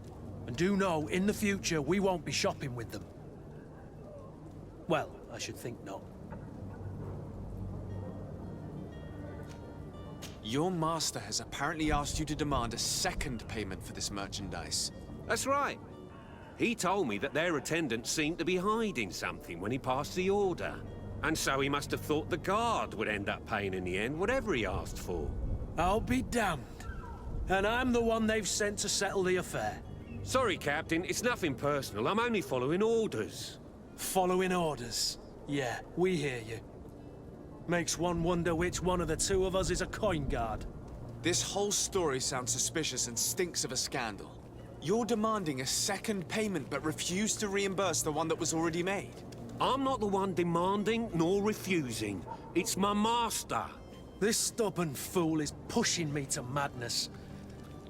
And do know, in the future, we won't be shopping with them. Well, I should think not. Your master has apparently asked you to demand a second payment for this merchandise. That's right. He told me that their attendant seemed to be hiding something when he passed the order. And so he must have thought the guard would end up paying in the end, whatever he asked for. I'll be damned. And I'm the one they've sent to settle the affair. Sorry, Captain, it's nothing personal. I'm only following orders. Following orders? Yeah, we hear you. Makes one wonder which one of the two of us is a coin guard. This whole story sounds suspicious and stinks of a scandal. You're demanding a second payment but refuse to reimburse the one that was already made. I'm not the one demanding nor refusing. It's my master. This stubborn fool is pushing me to madness.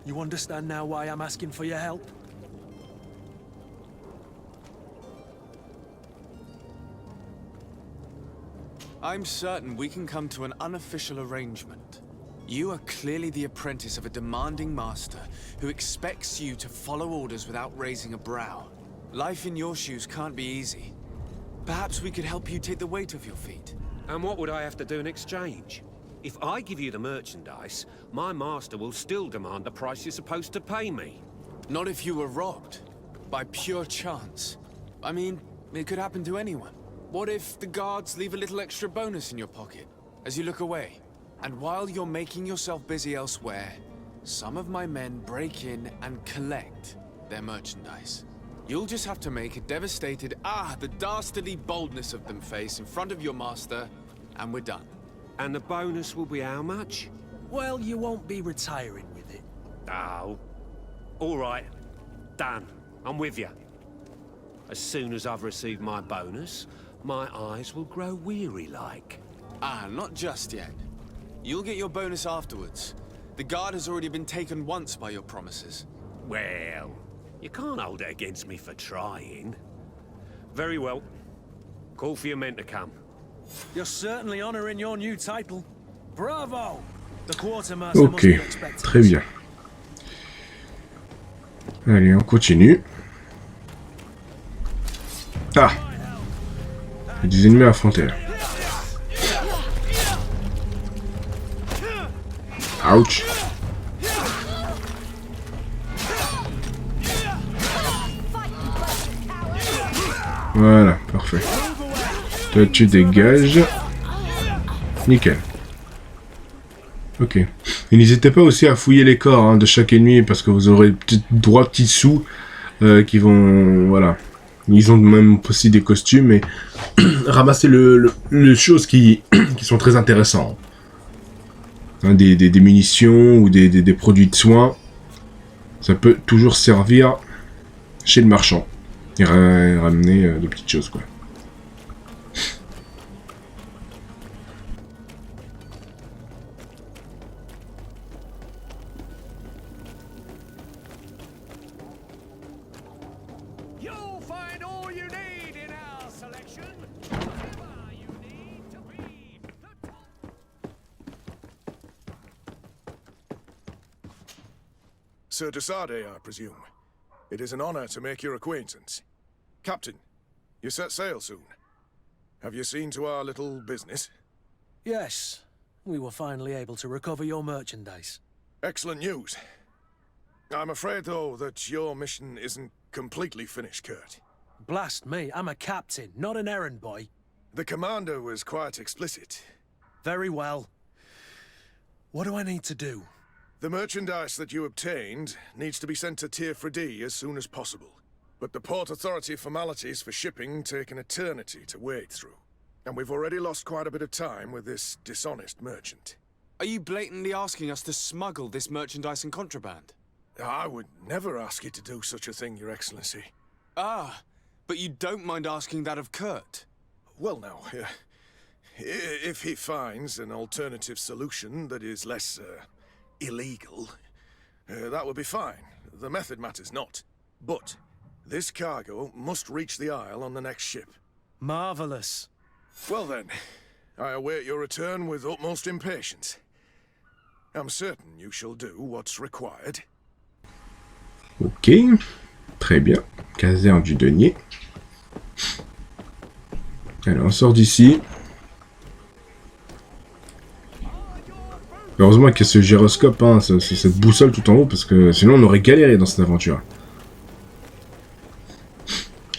You understand now why I'm asking for your help? I'm certain we can come to an unofficial arrangement. You are clearly the apprentice of a demanding master who expects you to follow orders without raising a brow. Life in your shoes can't be easy. Perhaps we could help you take the weight off your feet. And what would I have to do in exchange? If I give you the merchandise, my master will still demand the price you're supposed to pay me. Not if you were robbed. By pure chance. I mean, it could happen to anyone. What if the guards leave a little extra bonus in your pocket as you look away? And while you're making yourself busy elsewhere, some of my men break in and collect their merchandise. You'll just have to make a devastated, the dastardly boldness of them face in front of your master, and we're done. And the bonus will be how much? Well, you won't be retiring with it. Oh. All right. Done. I'm with you. As soon as I've received my bonus, my eyes will grow weary-like. Not just yet. You'll get your bonus afterwards. The guard has already been taken once by your promises. Well, you can't hold it against me for trying. Very well. Call for your men to come. You're certainly honoring your new title. Bravo! The quartermaster must be Ok, expecting très bien. Allez, on continue. Ah! Il y a des ennemis à affronter là. Ouch! Voilà, parfait. Toi tu dégages. Nickel. Ok. Et n'hésitez pas aussi à fouiller les corps de chaque ennemi parce que vous aurez peut-être droit petits sous qui vont... Voilà. Ils ont même aussi des costumes et ramasser les choses qui sont très intéressantes. Hein, des munitions ou des produits de soins. Ça peut toujours servir chez le marchand. Et ramener des petites choses quoi. Sir Desade, I presume. It is an honor to make your acquaintance. Captain, you set sail soon. Have you seen to our little business? Yes. We were finally able to recover your merchandise. Excellent news. I'm afraid, though, that your mission isn't completely finished, Kurt. Blast me, I'm a captain, not an errand boy. The commander was quite explicit. Very well. What do I need to do? The merchandise that you obtained needs to be sent to Tier 4D as soon as possible. But the Port Authority formalities for shipping take an eternity to wade through. And we've already lost quite a bit of time with this dishonest merchant. Are you blatantly asking us to smuggle this merchandise and contraband? I would never ask you to do such a thing, Your Excellency. But you don't mind asking that of Kurt? Well, now, if he finds an alternative solution that is less, illegal, that would be fine. The method matters not. But this cargo must reach the Isle on the next ship. Marvelous. Well then, I await your return with utmost impatience. I'm certain you shall do what's required. Ok, très bien. Caserne du denier. Alors on sort d'ici. On Heureusement qu'il y a ce gyroscope, hein, cette boussole tout en haut, parce que sinon on aurait galéré dans cette aventure.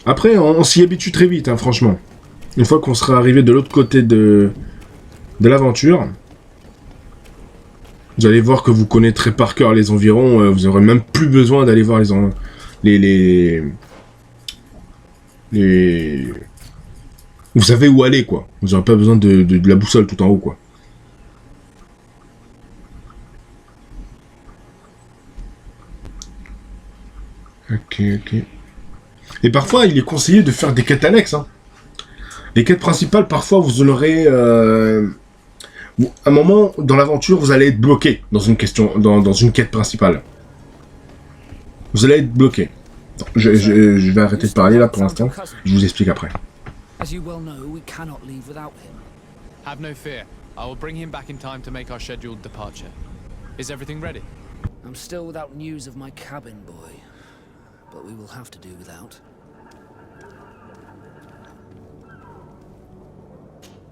Après, on s'y habitue très vite, hein, franchement. Une fois qu'on sera arrivé de l'autre côté de l'aventure, vous allez voir que vous connaîtrez par cœur les environs, vous aurez même plus besoin d'aller voir les... Vous savez où aller, quoi. Vous n'aurez pas besoin de la boussole tout en haut, quoi. Ok. Et parfois, il est conseillé de faire des quêtes annexes, hein. Les quêtes principales, parfois, vous en aurez... un moment, dans l'aventure, vous allez être bloqué dans une quête principale. Vous allez être bloqué. Je vais arrêter de parler, là, pour l'instant. Je vous explique après. As you well know, we cannot leave without him. Have no fear. I will bring him back in time to make our scheduled departure. Is everything ready? I'm still without news of my cabin boy, but we will have to do without.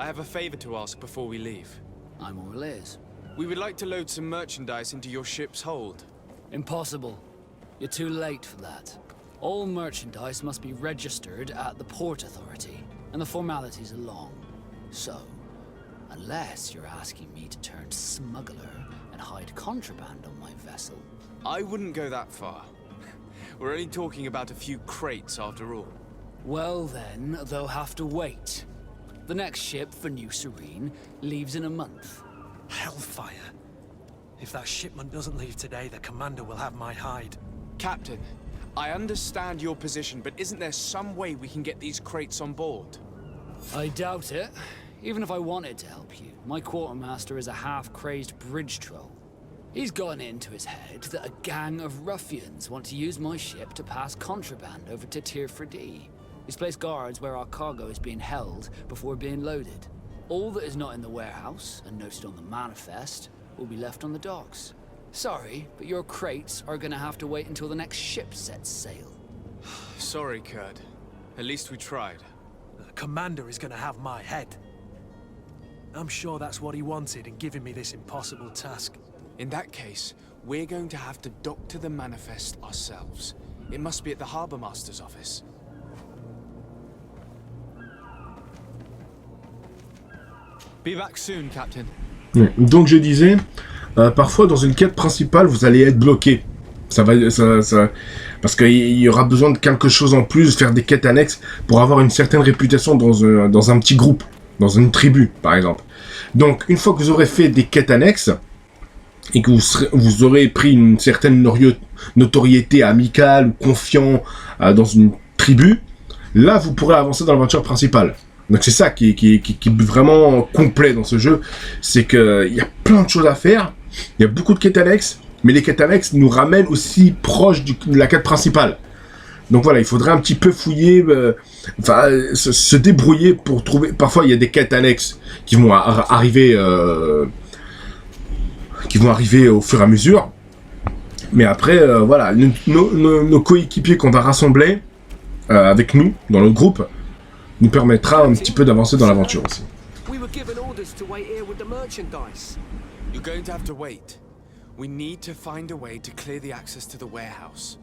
I have a favor to ask before we leave. I'm all ears. We would like to load some merchandise into your ship's hold. Impossible. You're too late for that. All merchandise must be registered at the Port Authority, and the formalities are long. So, unless you're asking me to turn smuggler and hide contraband on my vessel... I wouldn't go that far. We're only talking about a few crates after all. Well then, they'll have to wait. The next ship for New Serene leaves in a month. Hellfire. If that shipment doesn't leave today, the commander will have my hide. Captain, I understand your position, but isn't there some way we can get these crates on board? I doubt it. Even if I wanted to help you, my quartermaster is a half-crazed bridge troll. He's gotten into his head that a gang of ruffians want to use my ship to pass contraband over to Tier 4D. He's placed guards where our cargo is being held before being loaded. All that is not in the warehouse, and noted on the manifest, will be left on the docks. Sorry, but your crates are gonna have to wait until the next ship sets sail. Sorry, Kurt. At least we tried. The commander is gonna have my head. I'm sure that's what he wanted in giving me this impossible task. In that case, we're going to have to doctor the manifest ourselves. It must be at the Harbour Master's office. Be back soon, Captain. Donc je disais, parfois dans une quête principale, vous allez être bloqué. Parce qu'il y aura besoin de quelque chose en plus, faire des quêtes annexes pour avoir une certaine réputation dans un petit groupe, dans une tribu, par exemple. Donc, une fois que vous aurez fait des quêtes annexes et que vous aurez pris une certaine notoriété amicale ou confiant dans une tribu, là, vous pourrez avancer dans l'aventure principale. Donc c'est ça qui est vraiment complet dans ce jeu, c'est qu'il y a plein de choses à faire, il y a beaucoup de quêtes annexes, mais les quêtes annexes nous ramènent aussi proche de la quête principale. Donc voilà, il faudrait un petit peu fouiller, se débrouiller pour trouver... Parfois il y a des quêtes annexes qui vont arriver au fur et à mesure, mais après, voilà, nos coéquipiers qu'on va rassembler avec nous, dans notre groupe, nous permettra un petit peu d'avancer dans l'aventure aussi. We were given orders to wait here with the merchandise. You're going to have to wait. We need to find a way to clear the access to the warehouse.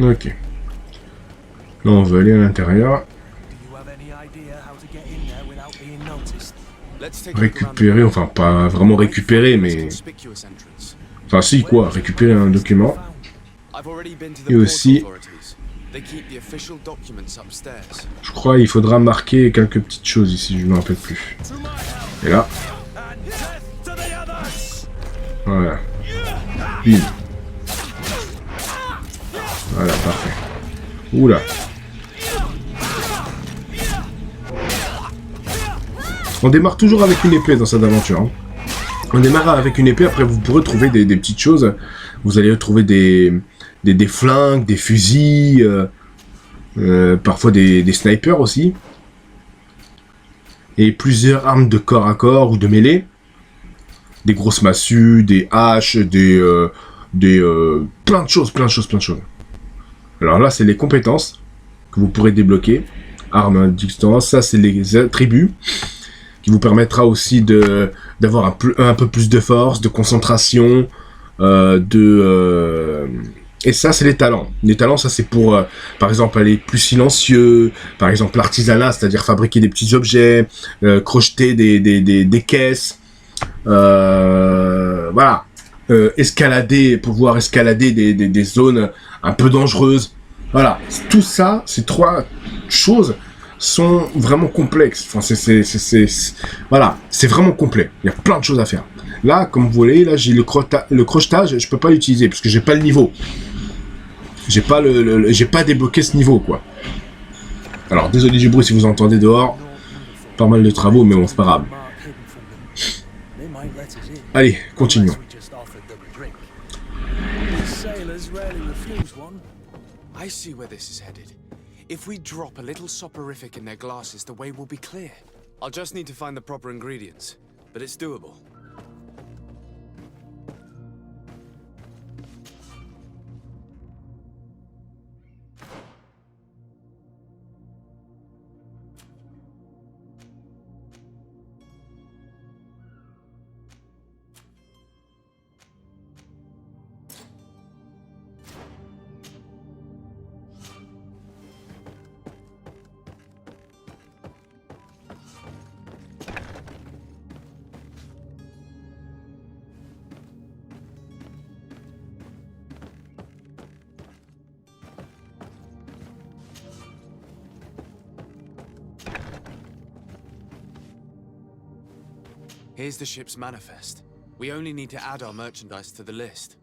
Ok. Là, on va aller à l'intérieur. Récupérer, enfin pas vraiment récupérer, mais... Enfin si quoi, récupérer un document. Et aussi... Je crois qu'il faudra marquer quelques petites choses ici, je ne me rappelle plus. Et là... Voilà. Bim. Voilà, parfait. Oula. On démarre toujours avec une épée dans cette aventure. Hein. On démarre avec une épée, après vous pourrez trouver des petites choses. Vous allez trouver des flingues, des fusils, parfois des snipers aussi. Et plusieurs armes de corps à corps ou de mêlée. Des grosses massues, des haches, plein de choses. Alors là, c'est les compétences que vous pourrez débloquer. Armes à distance, ça c'est les attributs qui vous permettra aussi d'avoir un peu plus de force, de concentration, et ça c'est les talents. Les talents, ça c'est pour, par exemple, aller plus silencieux, par exemple l'artisanat, c'est-à-dire fabriquer des petits objets, crocheter des caisses, voilà, pouvoir escalader des zones un peu dangereuses. Voilà, tout ça, ces 3 choses sont vraiment complexes. Enfin, voilà, c'est vraiment complet. Il y a plein de choses à faire. Là, comme vous voyez, là, j'ai le crochetage, je peux pas l'utiliser parce que j'ai pas le niveau. J'ai pas débloqué ce niveau, quoi. Alors, désolé du bruit si vous entendez dehors. Pas mal de travaux, mais bon, c'est pas grave. Allez, continuons. I see where this is headed. If we drop a little soporific in their glasses, the way will be clear. I'll just need to find the proper ingredients, but it's doable. Here's the ship's manifest. We only need to add our merchandise to the list.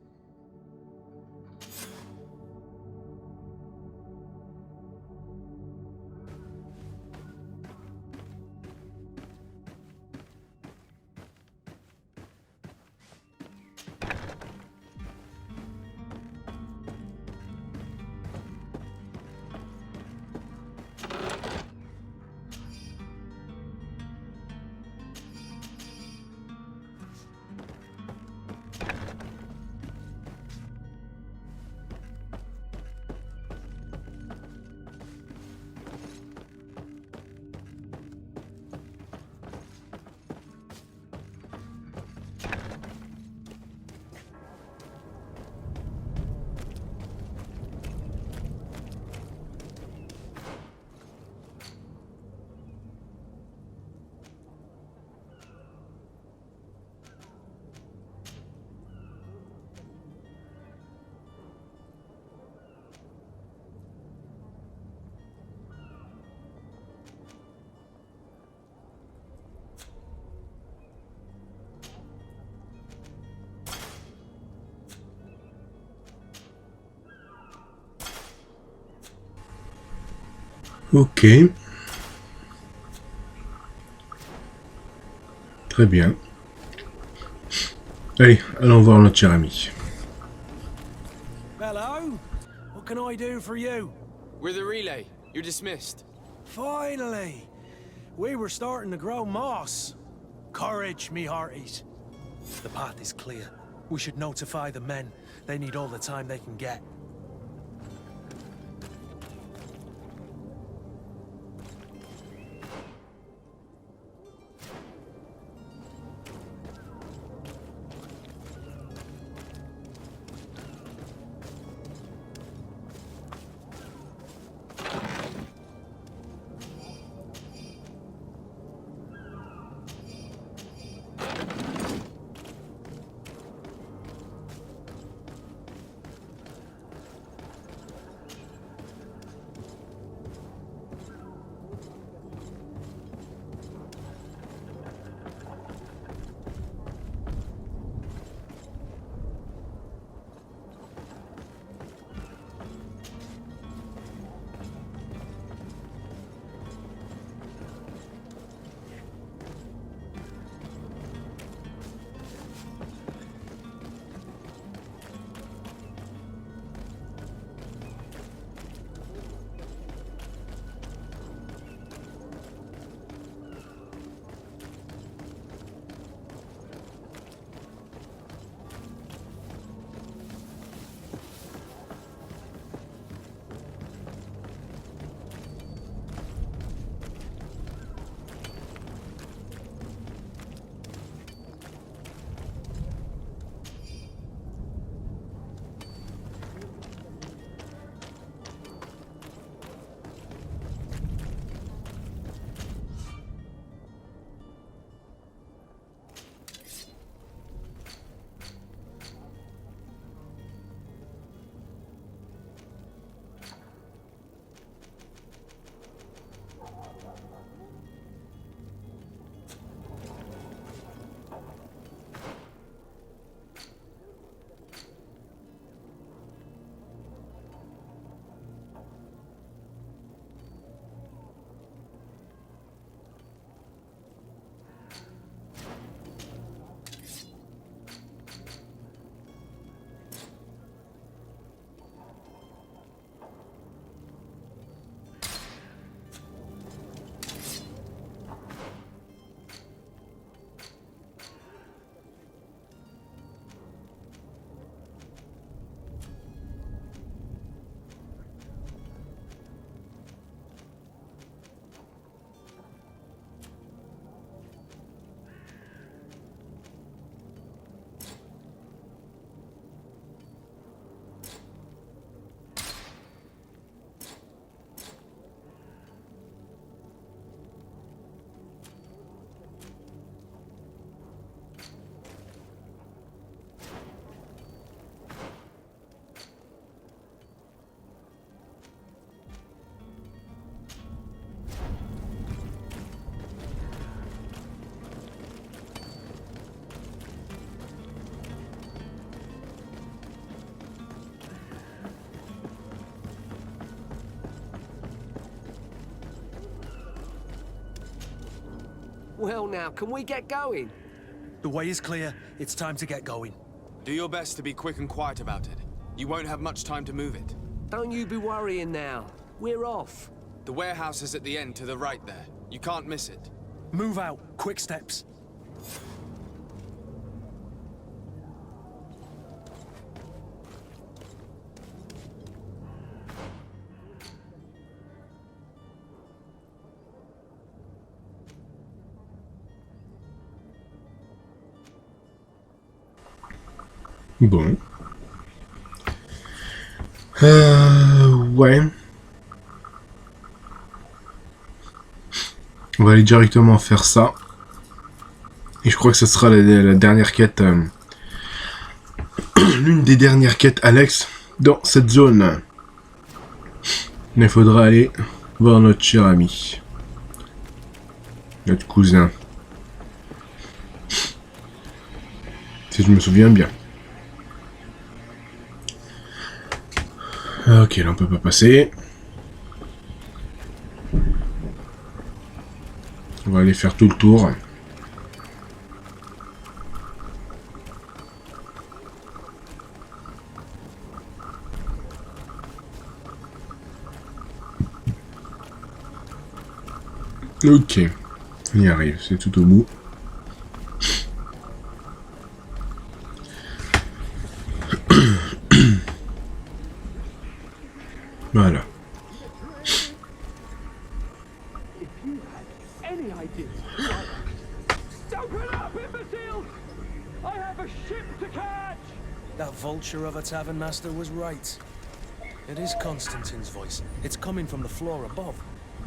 Ok. Très bien. Allez, allons voir notre cher ami. Hello? What can I do for you? We're the relay. You're dismissed. Finally! We were starting to grow moss. Courage, me hearties. The path is clear. We should notify the men. They need all the time they can get. Well now, can we get going? The way is clear. It's time to get going. Do your best to be quick and quiet about it. You won't have much time to move it. Don't you be worrying now. We're off. The warehouse is at the end to the right there. You can't miss it. Move out. Quick steps. Bon. Ouais. On va aller directement faire ça. Et je crois que ce sera la dernière quête. L'une des dernières quêtes Alex dans cette zone. Il faudra aller voir notre cher ami. Notre cousin. Si je me souviens bien. Ok, là on peut pas passer. On va aller faire tout le tour. Ok, on y arrive, c'est tout au bout. Voilà. That vulture of a tavern master was right. It is Constantine's voice. It's coming from the floor above.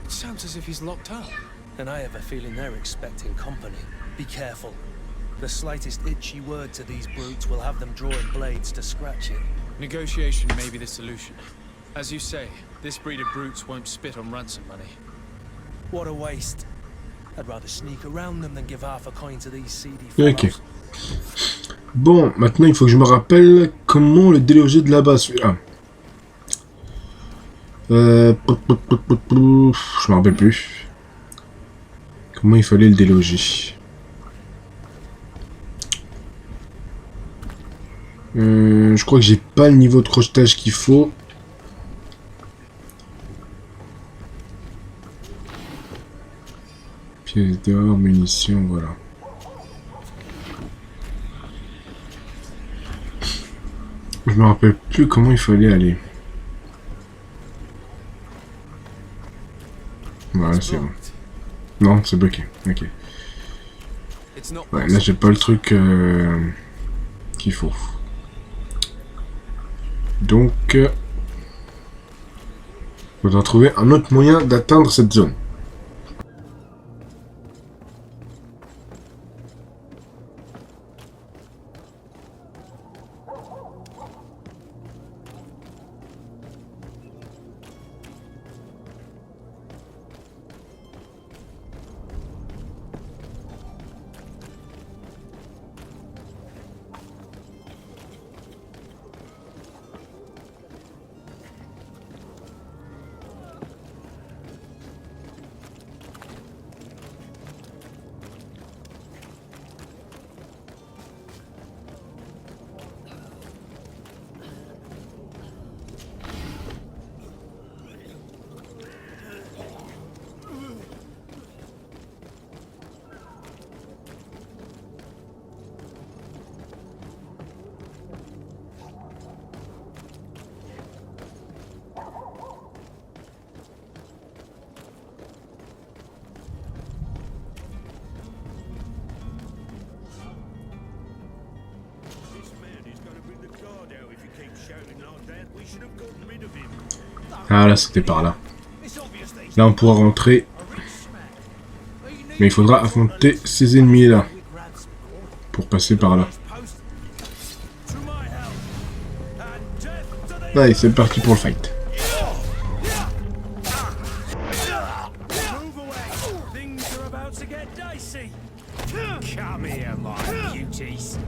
It sounds as if he's locked up. And I have a feeling they're expecting company. Be careful. The slightest itchy word to these brutes will have them drawing blades to scratch it. Negotiation may be the solution. As you say, this breed of brutes won't spit on ransom money. What a waste. I'd rather sneak around them than give half a coin to these seedy Ok. fellows. Bon, maintenant il faut que je me rappelle comment le déloger de là-bas, celui-là. Je me rappelle plus. Comment il fallait le déloger. Je crois que j'ai pas le niveau de crochetage qu'il faut. Pièces d'or, munitions, voilà. Je me rappelle plus comment il fallait aller. Voilà, c'est bon. Non, c'est bloqué. Ok. Ouais, là j'ai pas le truc qu'il faut. Donc, faudra trouver un autre moyen d'atteindre cette zone. Ah là, c'était par là. Là, on pourra rentrer. Mais il faudra affronter ces ennemis-là. Pour passer par là. Allez, c'est parti pour le fight. Come here, my beauties.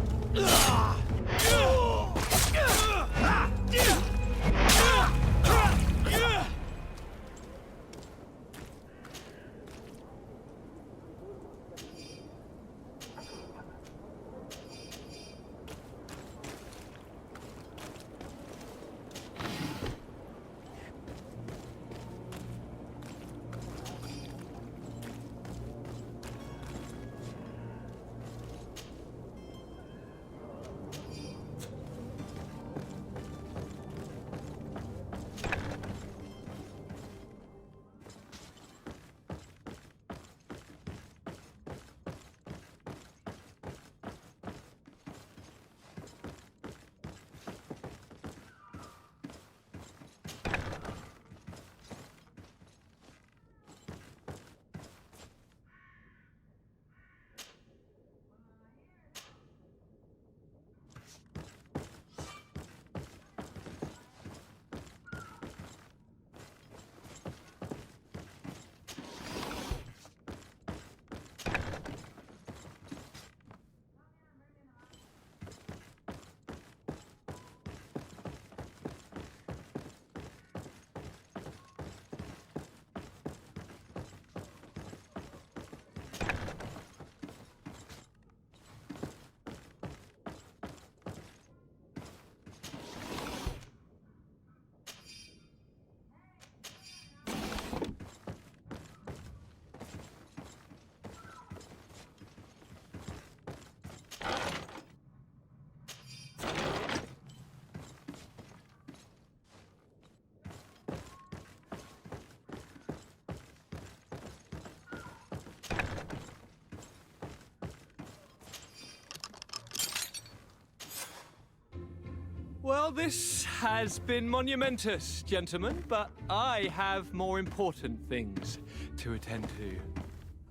this has been monumentous, gentlemen, but I have more important things to attend to.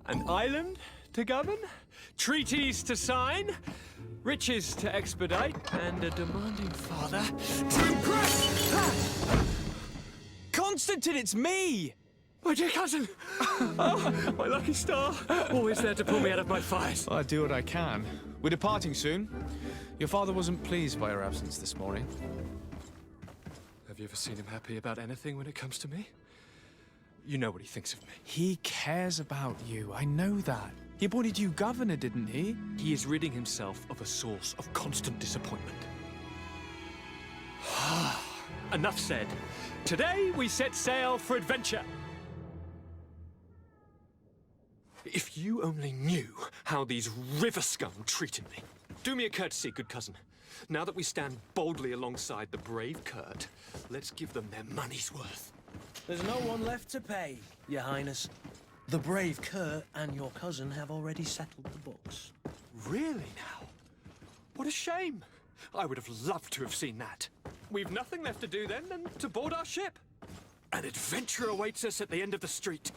An island to govern, treaties to sign, riches to expedite, and a demanding father to impress! Constantine, it's me! My dear cousin! Oh, my lucky star! Always there to pull me out of my fires. I do what I can. We're departing soon. Your father wasn't pleased by your absence this morning. Have you ever seen him happy about anything when it comes to me? You know what he thinks of me. He cares about you, I know that. He appointed you governor, didn't he? He is ridding himself of a source of constant disappointment. Enough said. Today we set sail for adventure. If you only knew how these river scum treated me. Do me a courtesy, good cousin. Now that we stand boldly alongside the brave Kurt, let's give them their money's worth. There's no one left to pay, Your Highness. The brave Kurt and your cousin have already settled the books. Really now? What a shame. I would have loved to have seen that. We've nothing left to do then than to board our ship. An adventure awaits us at the end of the street.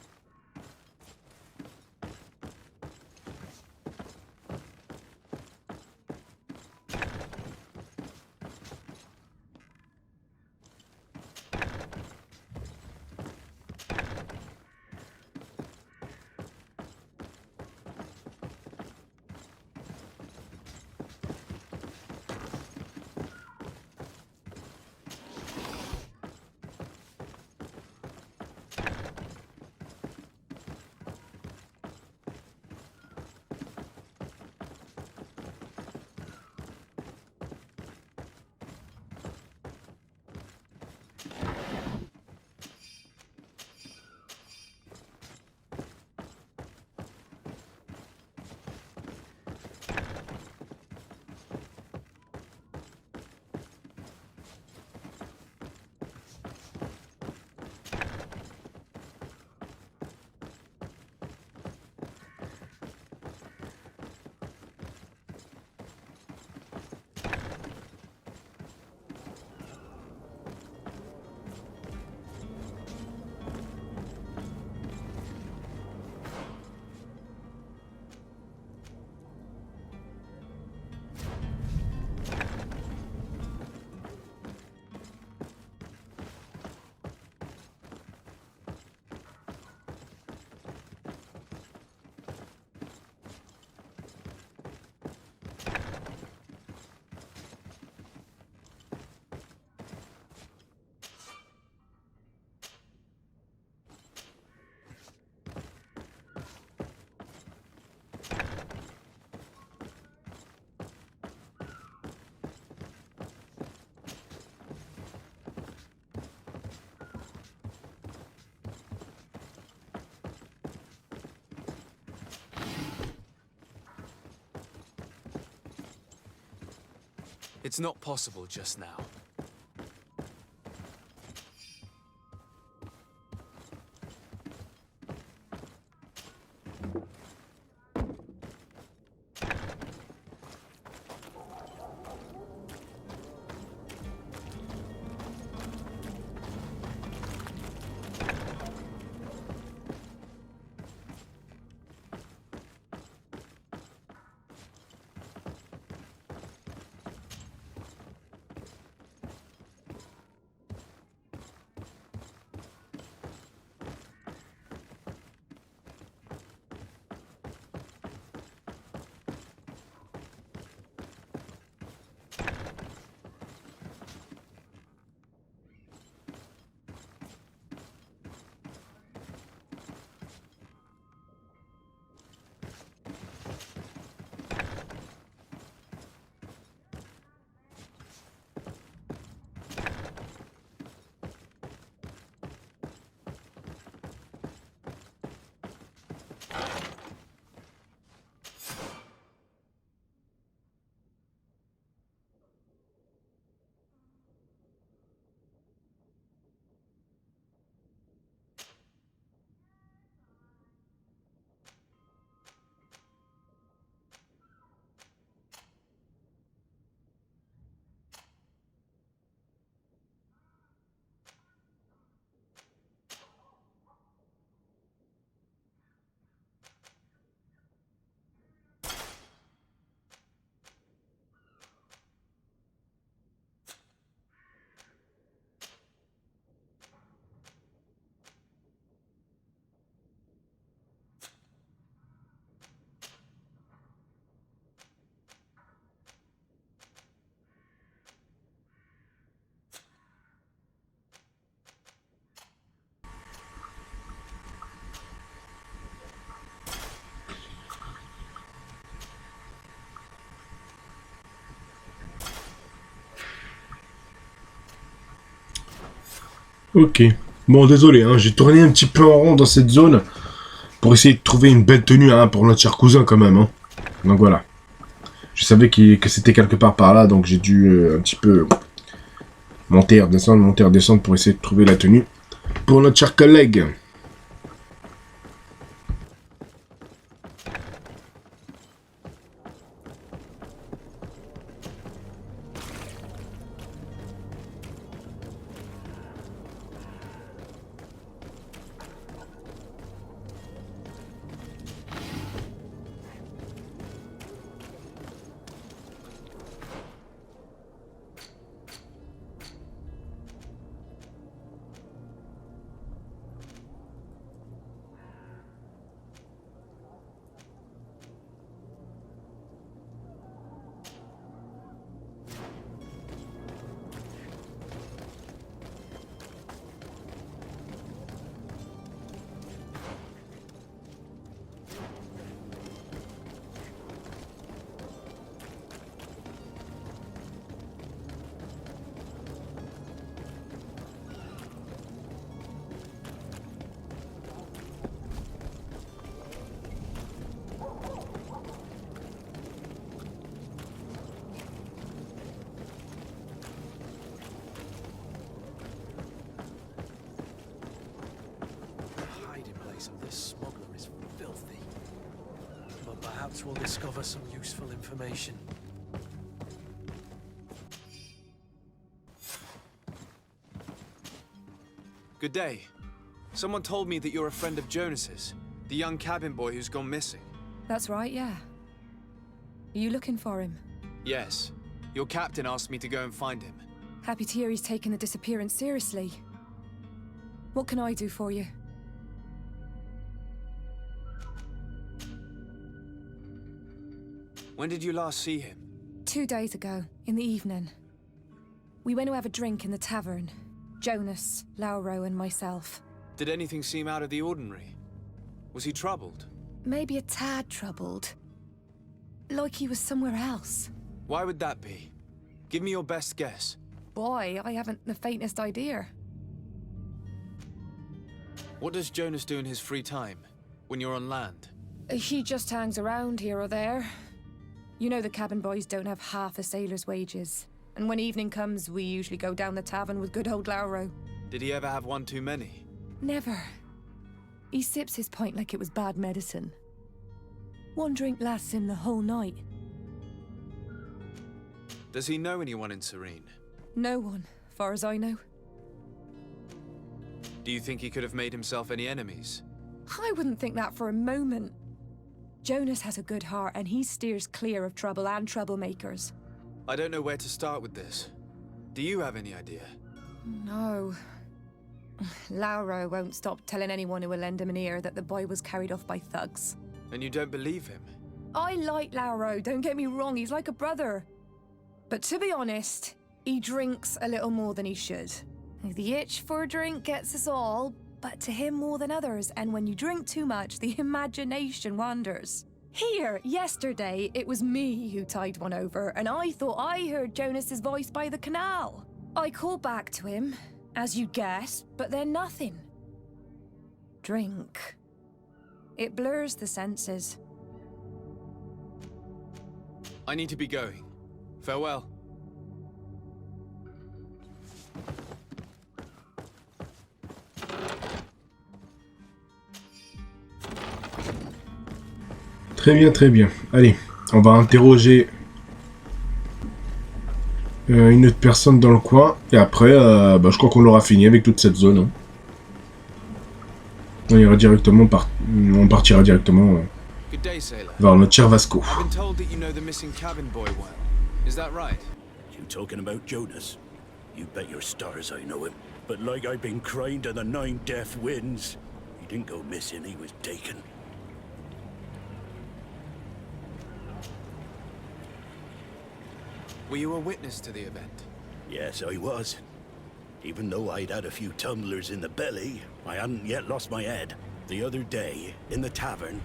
It's not possible just now. Ok. Bon, désolé, hein, j'ai tourné un petit peu en rond dans cette zone pour essayer de trouver une belle tenue hein, pour notre cher cousin quand même. Hein. Donc voilà. Je savais que c'était quelque part par là, donc j'ai dû un petit peu monter, redescendre pour essayer de trouver la tenue pour notre cher collègue. We'll discover some useful information. Good day. Someone told me that you're a friend of Jonas's, the young cabin boy who's gone missing. That's right, yeah. Are you looking for him? Yes. Your captain asked me to go and find him. Happy to hear he's taken the disappearance seriously. What can I do for you? When did you last see him? 2 days ago, in the evening. We went to have a drink in the tavern. Jonas, Lauro and myself. Did anything seem out of the ordinary? Was he troubled? Maybe a tad troubled. Like he was somewhere else. Why would that be? Give me your best guess. Boy, I haven't the faintest idea. What does Jonas do in his free time, when you're on land? He just hangs around here or there. You know the cabin boys don't have half a sailor's wages. And when evening comes, we usually go down the tavern with good old Lauro. Did he ever have one too many? Never. He sips his pint like it was bad medicine. One drink lasts him the whole night. Does he know anyone in Serene? No one, far as I know. Do you think he could have made himself any enemies? I wouldn't think that for a moment. Jonas has a good heart and he steers clear of trouble and troublemakers. I don't know where to start with this. Do you have any idea? No. Lauro won't stop telling anyone who will lend him an ear that the boy was carried off by thugs. And you don't believe him? I like Lauro, don't get me wrong, he's like a brother. But to be honest, he drinks a little more than he should. The itch for a drink gets us all, but to him more than others, and when you drink too much, the imagination wanders. Here, yesterday, it was me who tied one over, and I thought I heard Jonas's voice by the canal. I called back to him, as you guessed, but then nothing. Drink. It blurs the senses. I need to be going. Farewell. Très bien, très bien. Allez, on va interroger une autre personne dans le coin. Et après, je crois qu'on l'aura fini avec toute cette zone. Hein. On ira directement on partira directement vers notre cher Vasco. I've been told that you know the missing cabin boy well. Is that right? You talking about Jonas? You bet your stars I know him. But like I've been crying to the 9 deaf winds, he didn't go missing, he was taken. Were you a witness to the event? Yes, I was. Even though I'd had a few tumblers in the belly, I hadn't yet lost my head. The other day, in the tavern,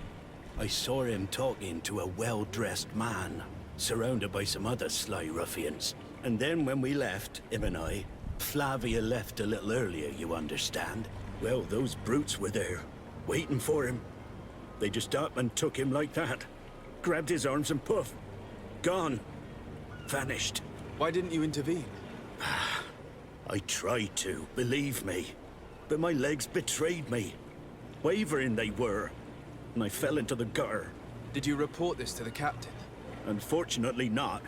I saw him talking to a well-dressed man, surrounded by some other sly ruffians. And then when we left, him and I, Flavia left a little earlier, you understand. Well, those brutes were there, waiting for him. They just up and took him like that. Grabbed his arms and poof. Gone. Vanished. Why didn't you intervene? I tried to, believe me. But my legs betrayed me. Wavering they were. And I fell into the gutter. Did you report this to the captain? Unfortunately not.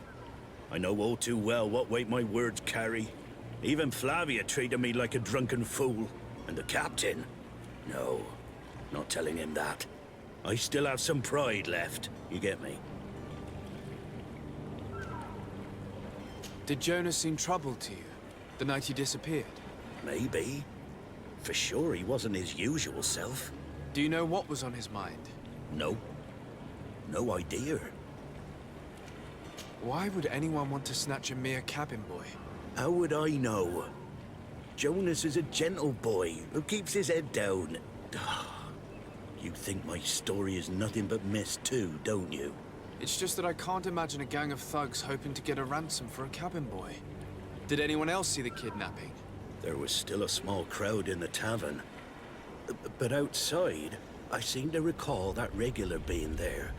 I know all too well what weight my words carry. Even Flavia treated me like a drunken fool. And the captain? No, not telling him that. I still have some pride left, you get me? Did Jonas seem troubled to you, the night he disappeared? Maybe. For sure he wasn't his usual self. Do you know what was on his mind? No. No idea. Why would anyone want to snatch a mere cabin boy? How would I know? Jonas is a gentle boy who keeps his head down. You think my story is nothing but mess too, don't you? It's just that I can't imagine a gang of thugs hoping to get a ransom for a cabin boy. Did anyone else see the kidnapping? There was still a small crowd in the tavern. But outside, I seem to recall that regular being there.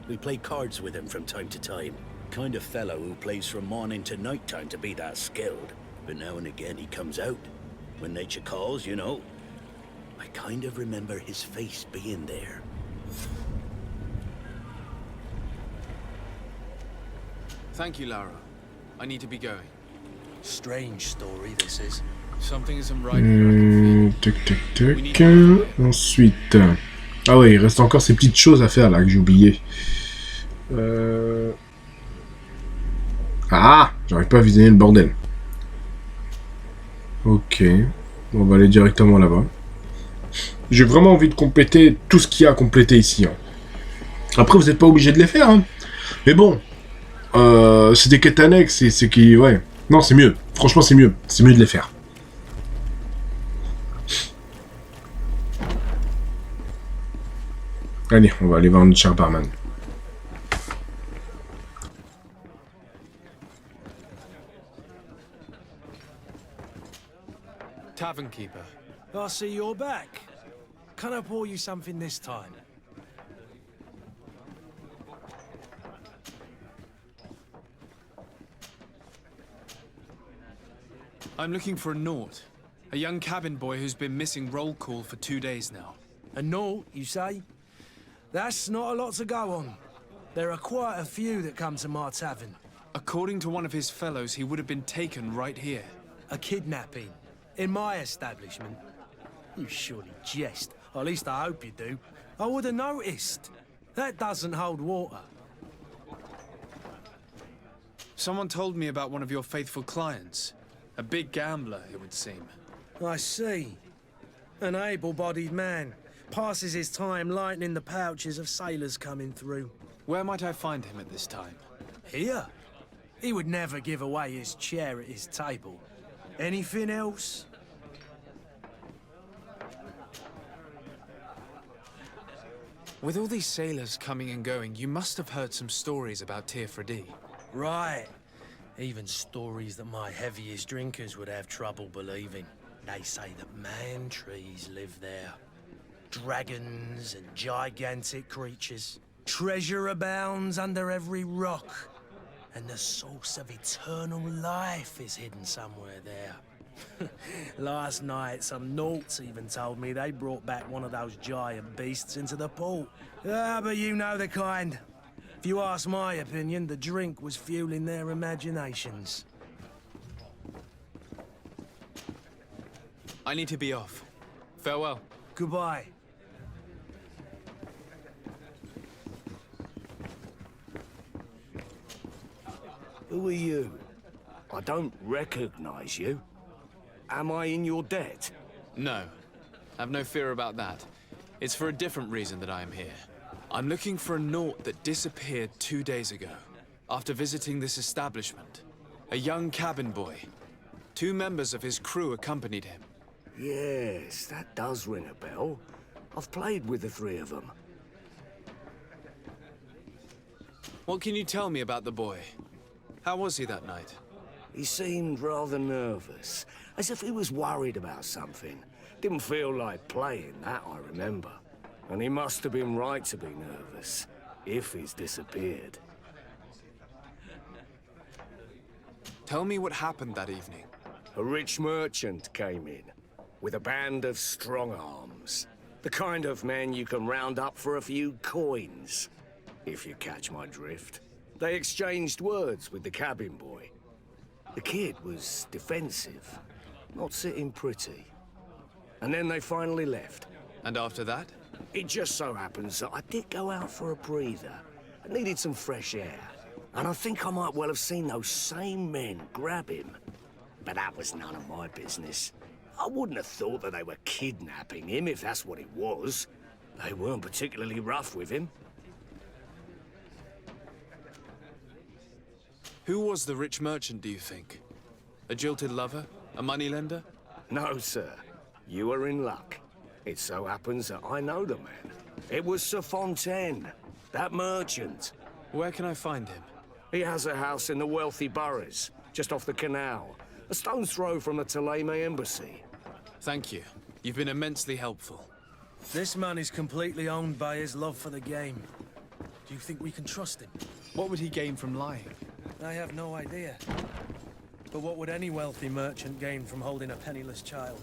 We play cards with him from time to time. Kind of fellow who plays from morning to night time to be that skilled. But now and again he comes out. When nature calls, you know. I kind of remember his face being there. Thank you, Lara. I need to be going. Strange story, this is. Something isn't right here. Tac, tac, tac. Ensuite... Ah ouais, il reste encore ces petites choses à faire là que j'ai oubliées. Ah, j'arrive pas à visionner le bordel. Ok. On va aller directement là-bas. J'ai vraiment envie de compléter tout ce qu'il y a à compléter ici. Hein. Après, vous n'êtes pas obligé de les faire. Hein. Mais bon. C'est des quêtes annexes et c'est qui... Ouais. Non, c'est mieux. Franchement, c'est mieux. C'est mieux de les faire. Allez, on va aller voir notre cher barman. Tavern keeper. I see you're back. Can I pour you something this time? I'm looking for a Naut. A young cabin boy who's been missing roll call for 2 days now. A Naut, you say? That's not a lot to go on. There are quite a few that come to my tavern. According to one of his fellows, he would have been taken right here. A kidnapping? In my establishment? You surely jest. Or at least I hope you do. I would have noticed. That doesn't hold water. Someone told me about one of your faithful clients. A big gambler, it would seem. I see. An able-bodied man. Passes his time lightening the pouches of sailors coming through. Where might I find him at this time? Here? He would never give away his chair at his table. Anything else? With all these sailors coming and going, you must have heard some stories about Tirfredi. Right. Even stories that my heaviest drinkers would have trouble believing. They say that man-trees live there. Dragons and gigantic creatures. Treasure abounds under every rock. And the source of eternal life is hidden somewhere there. Last night, some Nauts even told me they brought back one of those giant beasts into the port. Ah, but you know the kind. If you ask my opinion, the drink was fueling their imaginations. I need to be off. Farewell. Goodbye. Who are you? I don't recognize you. Am I in your debt? No. Have no fear about that. It's for a different reason that I am here. I'm looking for a Naut that disappeared 2 days ago, after visiting this establishment. A young cabin boy. 2 members of his crew accompanied him. Yes, that does ring a bell. I've played with the 3 of them. What can you tell me about the boy? How was he that night? He seemed rather nervous, as if he was worried about something. Didn't feel like playing, that I remember. And he must have been right to be nervous, if he's disappeared. Tell me what happened that evening. A rich merchant came in, with a band of strong arms. The kind of men you can round up for a few coins, if you catch my drift. They exchanged words with the cabin boy. The kid was defensive, not sitting pretty. And then they finally left. And after that? It just so happens that I did go out for a breather. I needed some fresh air. And I think I might well have seen those same men grab him. But that was none of my business. I wouldn't have thought that they were kidnapping him, if that's what it was. They weren't particularly rough with him. Who was the rich merchant, do you think? A jilted lover? A moneylender? No, sir. You are in luck. It so happens that I know the man. It was Sir Fontaine, that merchant. Where can I find him? He has a house in the wealthy boroughs, just off the canal. A stone's throw from the Thélème embassy. Thank you. You've been immensely helpful. This man is completely owned by his love for the game. Do you think we can trust him? What would he gain from lying? I have no idea. But what would any wealthy merchant gain from holding a penniless child?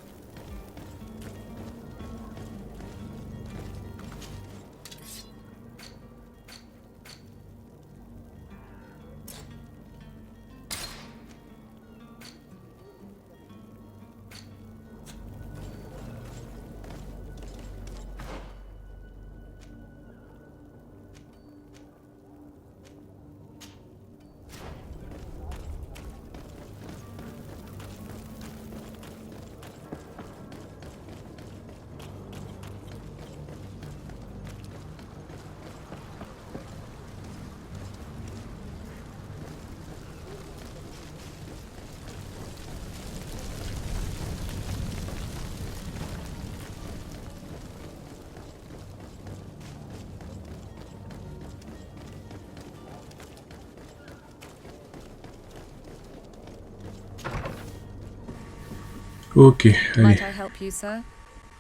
Ok, allez. Might I help you, sir?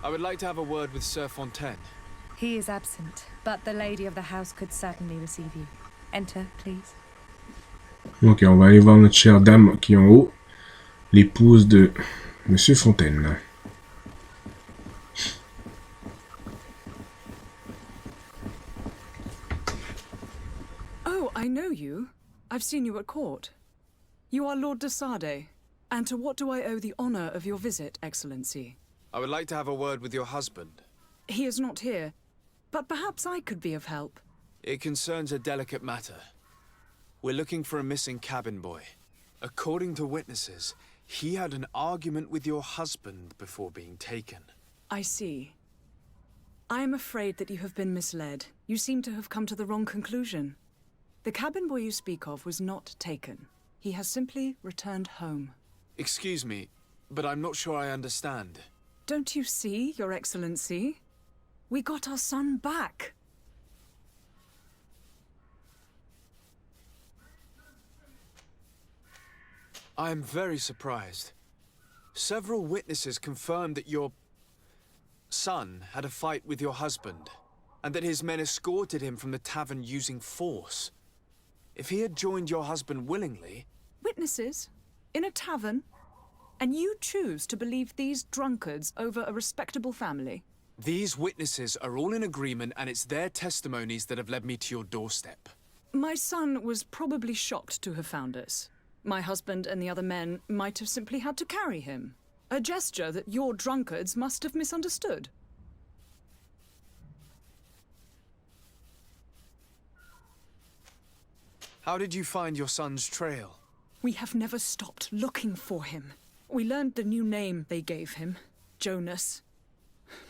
I would like to have a word with Sir Fontaine. He is absent, but the lady of the house could certainly receive you. Enter, please. Ok, on va aller voir notre chère dame qui est en haut, l'épouse de Monsieur Fontaine. Oh, I know you. I've seen you at court. You are Lord de Sade. And to what do I owe the honor of your visit, Excellency? I would like to have a word with your husband. He is not here, but perhaps I could be of help. It concerns a delicate matter. We're looking for a missing cabin boy. According to witnesses, he had an argument with your husband before being taken. I see. I am afraid that you have been misled. You seem to have come to the wrong conclusion. The cabin boy you speak of was not taken. He has simply returned home. Excuse me, but I'm not sure I understand. Don't you see, Your Excellency? We got our son back. I am very surprised. Several witnesses confirmed that your son had a fight with your husband, and that his men escorted him from the tavern using force. If he had joined your husband willingly... Witnesses? In a tavern? And you choose to believe these drunkards over a respectable family? These witnesses are all in agreement, and it's their testimonies that have led me to your doorstep. My son was probably shocked to have found us. My husband and the other men might have simply had to carry him. A gesture that your drunkards must have misunderstood. How did you find your son's trail? We have never stopped looking for him. We learned the new name they gave him, Jonas.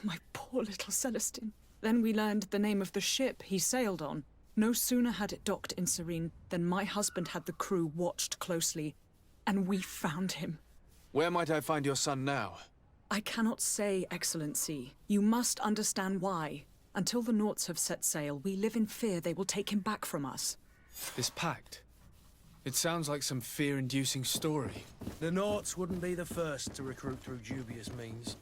My poor little Celestine. Then we learned the name of the ship he sailed on. No sooner had it docked in Serene than my husband had the crew watched closely, and we found him. Where might I find your son now? I cannot say, Excellency. You must understand why. Until the Naughts have set sail, we live in fear they will take him back from us. This pact? It sounds like some fear-inducing story. The Naughts wouldn't be the first to recruit through dubious means.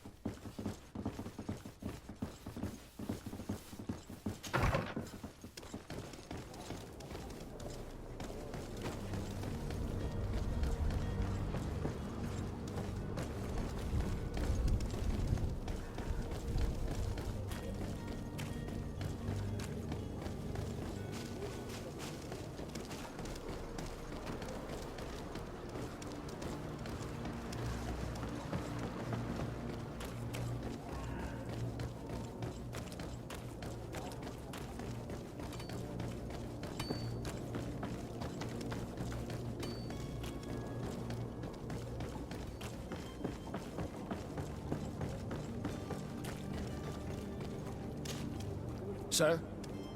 Sir?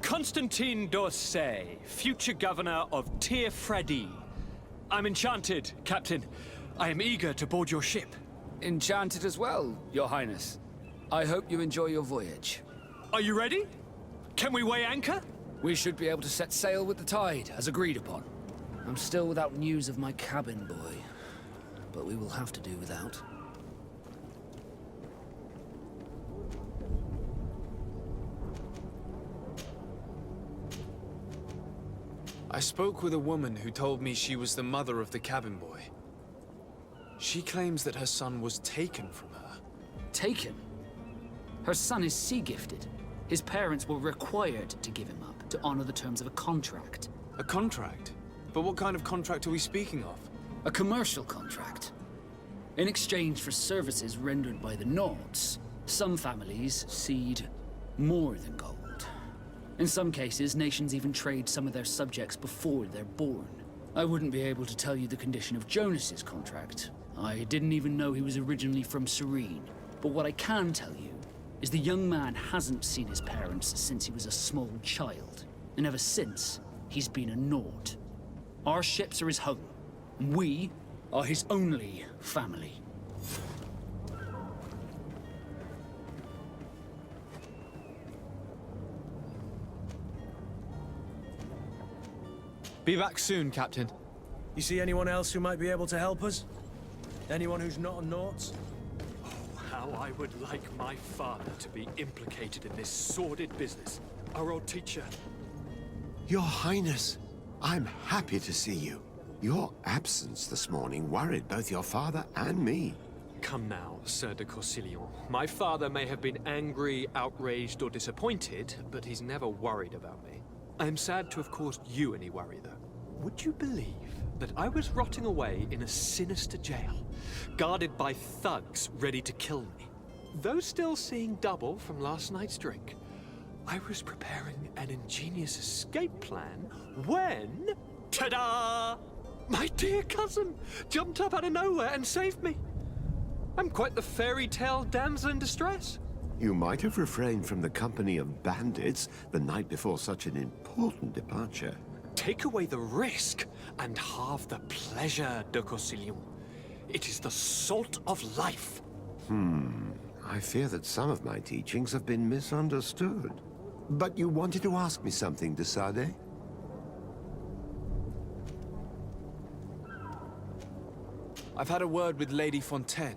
Constantine d'Orsay, future governor of Tir-Fredy. I'm enchanted, Captain. I am eager to board your ship. Enchanted as well, Your Highness. I hope you enjoy your voyage. Are you ready? Can we weigh anchor? We should be able to set sail with the tide, as agreed upon. I'm still without news of my cabin boy, but we will have to do without. I spoke with a woman who told me she was the mother of the cabin boy. She claims that her son was taken from her. Taken? Her son is sea-gifted. His parents were required to give him up to honor the terms of a contract. A contract? But what kind of contract are we speaking of? A commercial contract. In exchange for services rendered by the Naughts, some families cede more than gold. In some cases, nations even trade some of their subjects before they're born. I wouldn't be able to tell you the condition of Jonas's contract. I didn't even know he was originally from Serene. But what I can tell you is the young man hasn't seen his parents since he was a small child. And ever since, he's been a Naught. Our ships are his home, and we are his only family. Be back soon, Captain. You see anyone else who might be able to help us? Anyone who's not a Naught? Oh, how I would like my father to be implicated in this sordid business. Our old teacher. Your Highness, I'm happy to see you. Your absence this morning worried both your father and me. Come now, Sir de Corsillon. My father may have been angry, outraged, or disappointed, but he's never worried about me. I am sad to have caused you any worry, though. Would you believe that I was rotting away in a sinister jail, guarded by thugs ready to kill me? Though still seeing double from last night's drink, I was preparing an ingenious escape plan when... ta-da! My dear cousin jumped up out of nowhere and saved me. I'm quite the fairy tale damsel in distress. You might have refrained from the company of bandits the night before such an important departure. Take away the risk and halve the pleasure, de Corsillon. It is the salt of life. I fear that some of my teachings have been misunderstood. But you wanted to ask me something, de Sade? I've had a word with Lady Fontaine.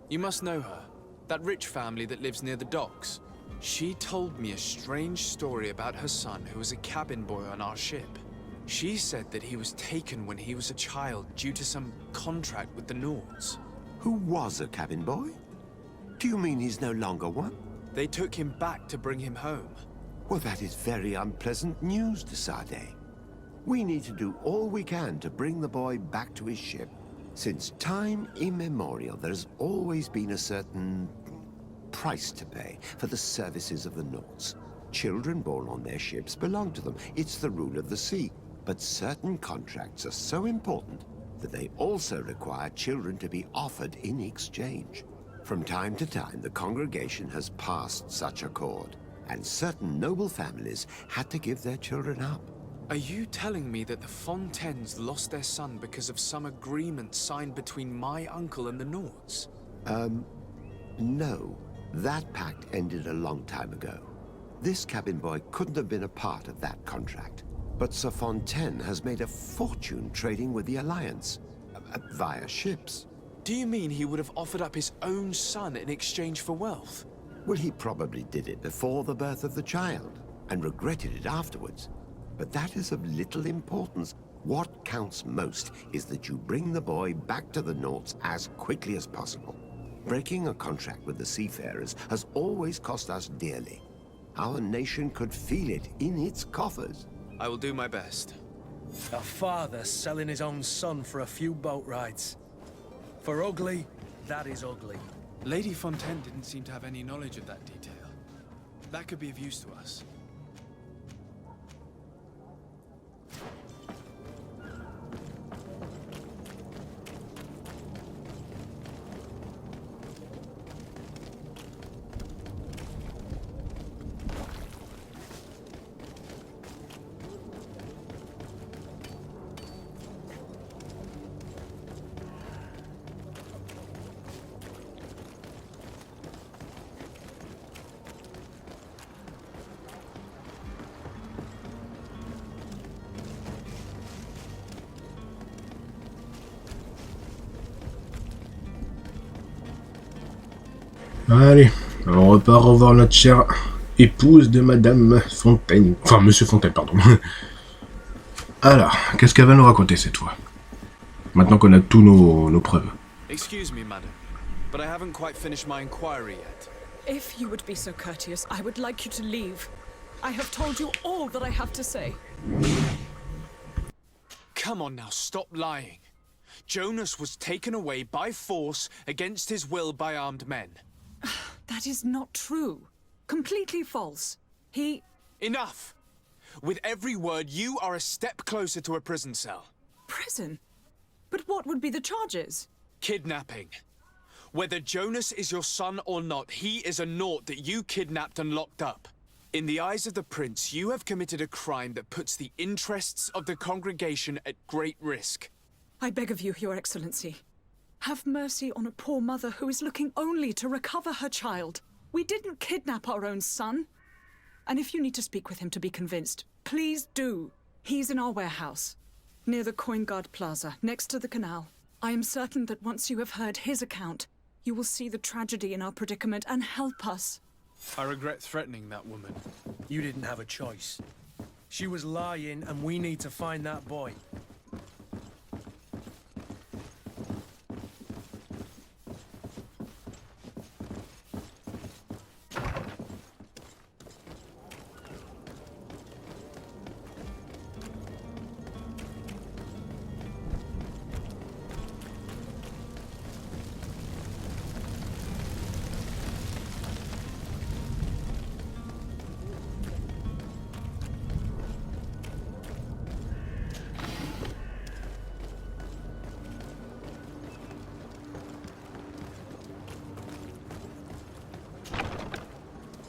You must know her. That rich family that lives near the docks. She told me a strange story about her son who was a cabin boy on our ship. She said that he was taken when he was a child due to some contract with the Naughts. Who was a cabin boy? Do you mean he's no longer one? They took him back to bring him home. Well, that is very unpleasant news, de Sade. We need to do all we can to bring the boy back to his ship. Since time immemorial, there's always been a certain price to pay for the services of the Naughts. Children born on their ships belong to them. It's the rule of the sea. But certain contracts are so important that they also require children to be offered in exchange. From time to time, the congregation has passed such accord, and certain noble families had to give their children up. Are you telling me that the Fontaines lost their son because of some agreement signed between my uncle and the Naughts? No. That pact ended a long time ago. This cabin boy couldn't have been a part of that contract. But Sir Fontaine has made a fortune trading with the Alliance, via ships. Do you mean he would have offered up his own son in exchange for wealth? Well, he probably did it before the birth of the child, and regretted it afterwards. But that is of little importance. What counts most is that you bring the boy back to the Nauts as quickly as possible. Breaking a contract with the seafarers has always cost us dearly. Our nation could feel it in its coffers. I will do my best. A father selling his own son for a few boat rides. For ugly, that is ugly. Lady Fontaine didn't seem to have any knowledge of that detail. That could be of use to us. Allez, on repart revoir notre chère épouse de Madame Fontaine. Enfin, Monsieur Fontaine, pardon. Alors, qu'est-ce qu'elle va nous raconter cette fois? Maintenant qu'on a tous nos preuves. Excuse me, madam, but I haven't quite finished my inquiry yet. If you would be so courteous, I would like you to leave. I have told you all that I have to say. Come on now, stop lying. Jonas was taken away by force against his will by armed men. That is not true. Completely false. He... Enough! With every word, you are a step closer to a prison cell. Prison? But what would be the charges? Kidnapping. Whether Jonas is your son or not, he is a Naut that you kidnapped and locked up. In the eyes of the Prince, you have committed a crime that puts the interests of the congregation at great risk. I beg of you, Your Excellency. Have mercy on a poor mother who is looking only to recover her child. We didn't kidnap our own son. And if you need to speak with him to be convinced, please do. He's in our warehouse, near the Coin Guard Plaza, next to the canal. I am certain that once you have heard his account, you will see the tragedy in our predicament and help us. I regret threatening that woman. You didn't have a choice. She was lying, and we need to find that boy.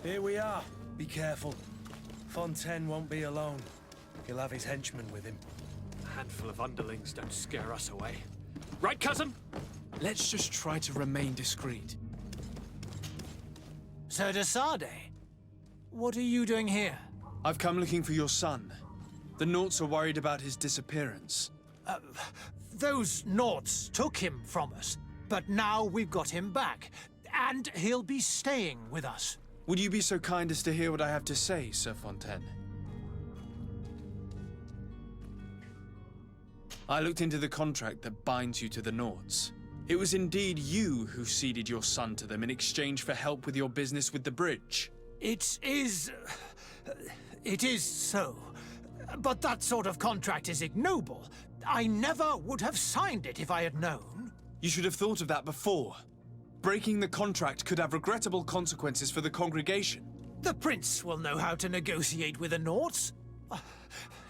Here we are. Be careful. Fontaine won't be alone. He'll have his henchmen with him. A handful of underlings don't scare us away. Right, cousin? Let's just try to remain discreet. Sir de Sade, what are you doing here? I've come looking for your son. The Nauts are worried about his disappearance. Those Nauts took him from us, but now we've got him back, and he'll be staying with us. Would you be so kind as to hear what I have to say, Sir Fontaine? I looked into the contract that binds you to the Nauts. It was indeed you who ceded your son to them in exchange for help with your business with the bridge. It is so. But that sort of contract is ignoble. I never would have signed it if I had known. You should have thought of that before. Breaking the contract could have regrettable consequences for the congregation. The Prince will know how to negotiate with the Nauts.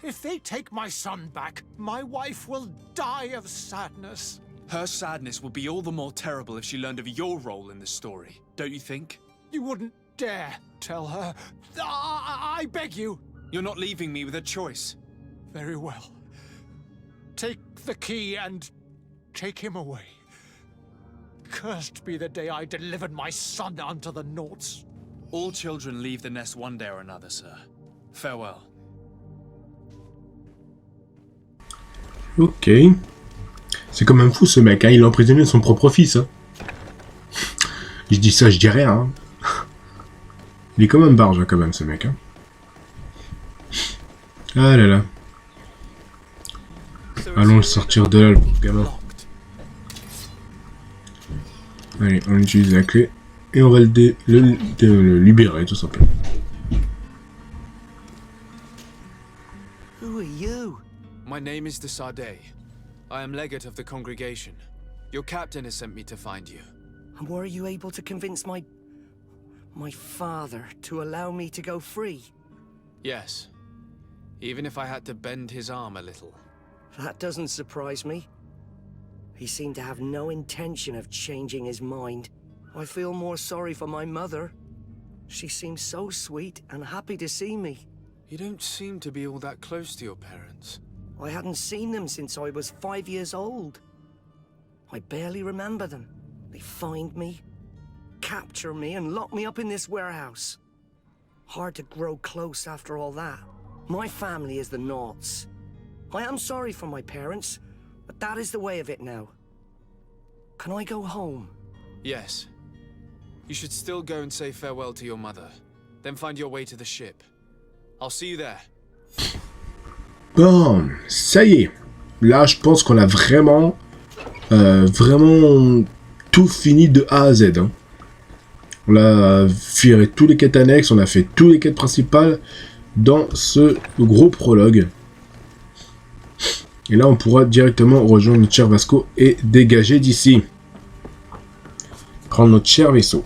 If they take my son back, my wife will die of sadness. Her sadness would be all the more terrible if she learned of your role in the story, don't you think? You wouldn't dare tell her. I beg you. You're not leaving me with a choice. Very well. Take the key and take him away. Cursed be the day I delivered my son unto the Nauts. All children leave the nest one day or another, sir. Farewell. Ok. C'est quand même fou ce mec, hein. Il a emprisonné son propre fils. Hein. Je dis ça, je dis rien. Hein. Il est quand même barge, quand même, ce mec. Hein. Ah là là. Allons le sortir de là, le gamin. Allez, on utilise la clé. Et on va le libérer, tout simplement. Who are you? My name is Desardet. I am legate of the congregation. Your captain has sent me to find you. And were you able to convince my father to allow me to go free? Yes. Even if I had to bend his arm a little. That doesn't surprise me. He seemed to have no intention of changing his mind. I feel more sorry for my mother. She seems so sweet and happy to see me. You don't seem to be all that close to your parents. I hadn't seen them since I was 5 years old. I barely remember them. They find me, capture me, and lock me up in this warehouse. Hard to grow close after all that. My family is the Naughts. I am sorry for my parents, but that is the way of it now. Can I go home? Yes. You should still go and say farewell to your mother. Then find your way to the ship. I'll see you there. Bon, ça y est. Là, je pense qu'on a vraiment tout fini de A à Z. Hein. On a viré tous les quêtes annexes, on a fait tous les quêtes principales dans ce gros prologue. Et là, on pourra directement rejoindre notre cher Vasco et dégager d'ici. Prendre notre cher vaisseau.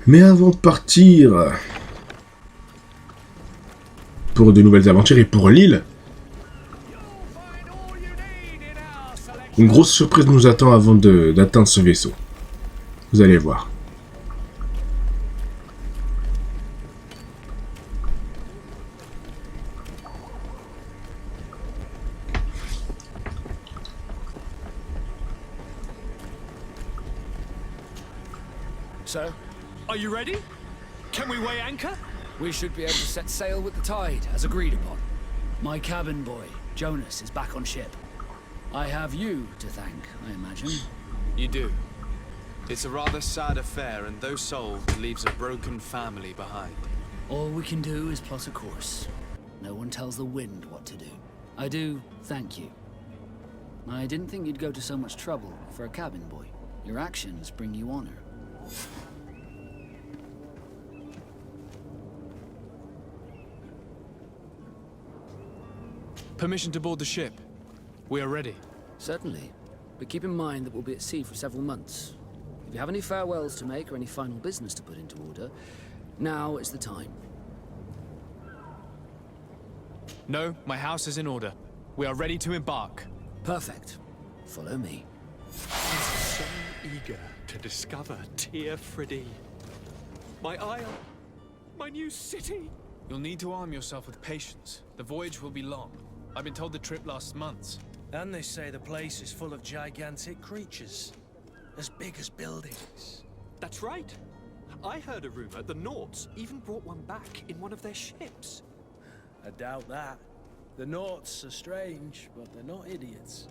Mais avant de partir pour de nouvelles aventures et pour l'île, une grosse surprise nous attend avant d'atteindre ce vaisseau. Vous allez voir. So, are you ready? Can we weigh anchor? We should be able to set sail with the tide, as agreed upon. My cabin boy, Jonas, is back on ship. I have you to thank, I imagine. You do. It's a rather sad affair, and though solved, leaves a broken family behind. All we can do is plot a course. No one tells the wind what to do. I do thank you. I didn't think you'd go to so much trouble for a cabin boy. Your actions bring you honor. Permission to board the ship. We are ready. Certainly. But keep in mind that we'll be at sea for several months. If you have any farewells to make or any final business to put into order, now is the time. No, my house is in order. We are ready to embark. Perfect. Follow me. I'm so eager to discover Tear Friddy. My isle. My new city. You'll need to arm yourself with patience. The voyage will be long. I've been told the trip lasts months. And they say the place is full of gigantic creatures. As big as buildings. That's right. I heard a rumor the Naughts even brought one back in one of their ships. I doubt that. The Naughts are strange, but they're not idiots.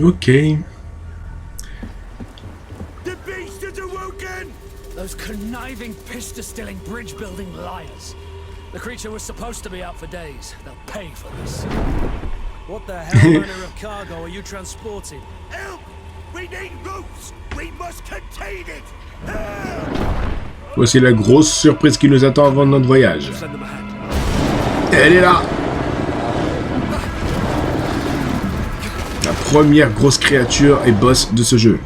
Ok. The beast is awoken! Those conniving, pista-stilling, bridge-building liars. The creature was supposed to be out for days. They'll pay for this. What the hell manner of cargo are you transporting? Help! We need roofs! We must contain it! Voici la grosse surprise qui nous attend avant notre voyage. Elle est là! La première grosse créature et boss de ce jeu.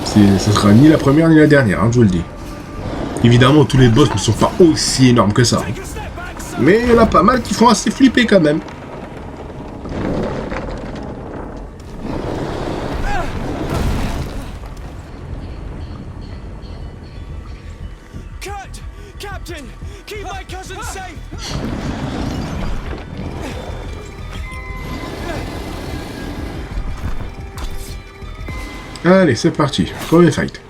Ce sera ni la première ni la dernière, hein, je vous le dis. Évidemment, tous les boss ne sont pas aussi énormes que ça. Mais il y en a pas mal qui font assez flipper quand même. Cut! Captain! Keep my cousin safe! Allez, c'est parti. Premier fight.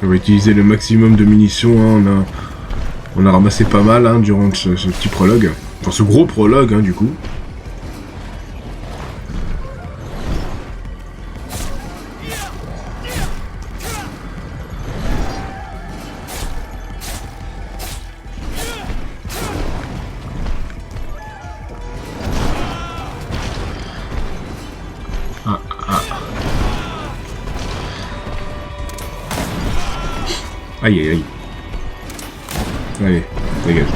On va utiliser le maximum de munitions. Hein. On a ramassé pas mal hein, durant ce petit prologue. Enfin, ce gros prologue, hein, du coup. Aïe aïe aïe. Allez, dégage.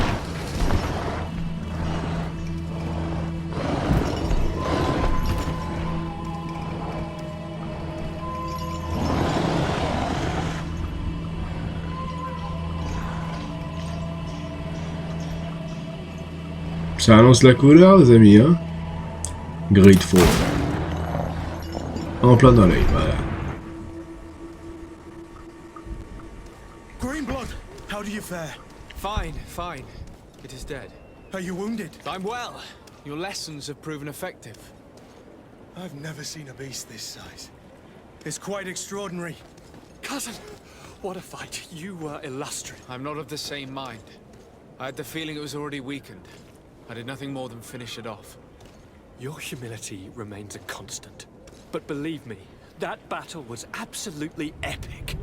Ça annonce la couleur, les amis, hein. Greedfall. En plein dans l'œil, voilà. How do you fare? Fine, fine. It is dead. Are you wounded? I'm well. Your lessons have proven effective. I've never seen a beast this size. It's quite extraordinary. Cousin, what a fight. You were illustrious. I'm not of the same mind. I had the feeling it was already weakened. I did nothing more than finish it off. Your humility remains a constant. But believe me, that battle was absolutely epic.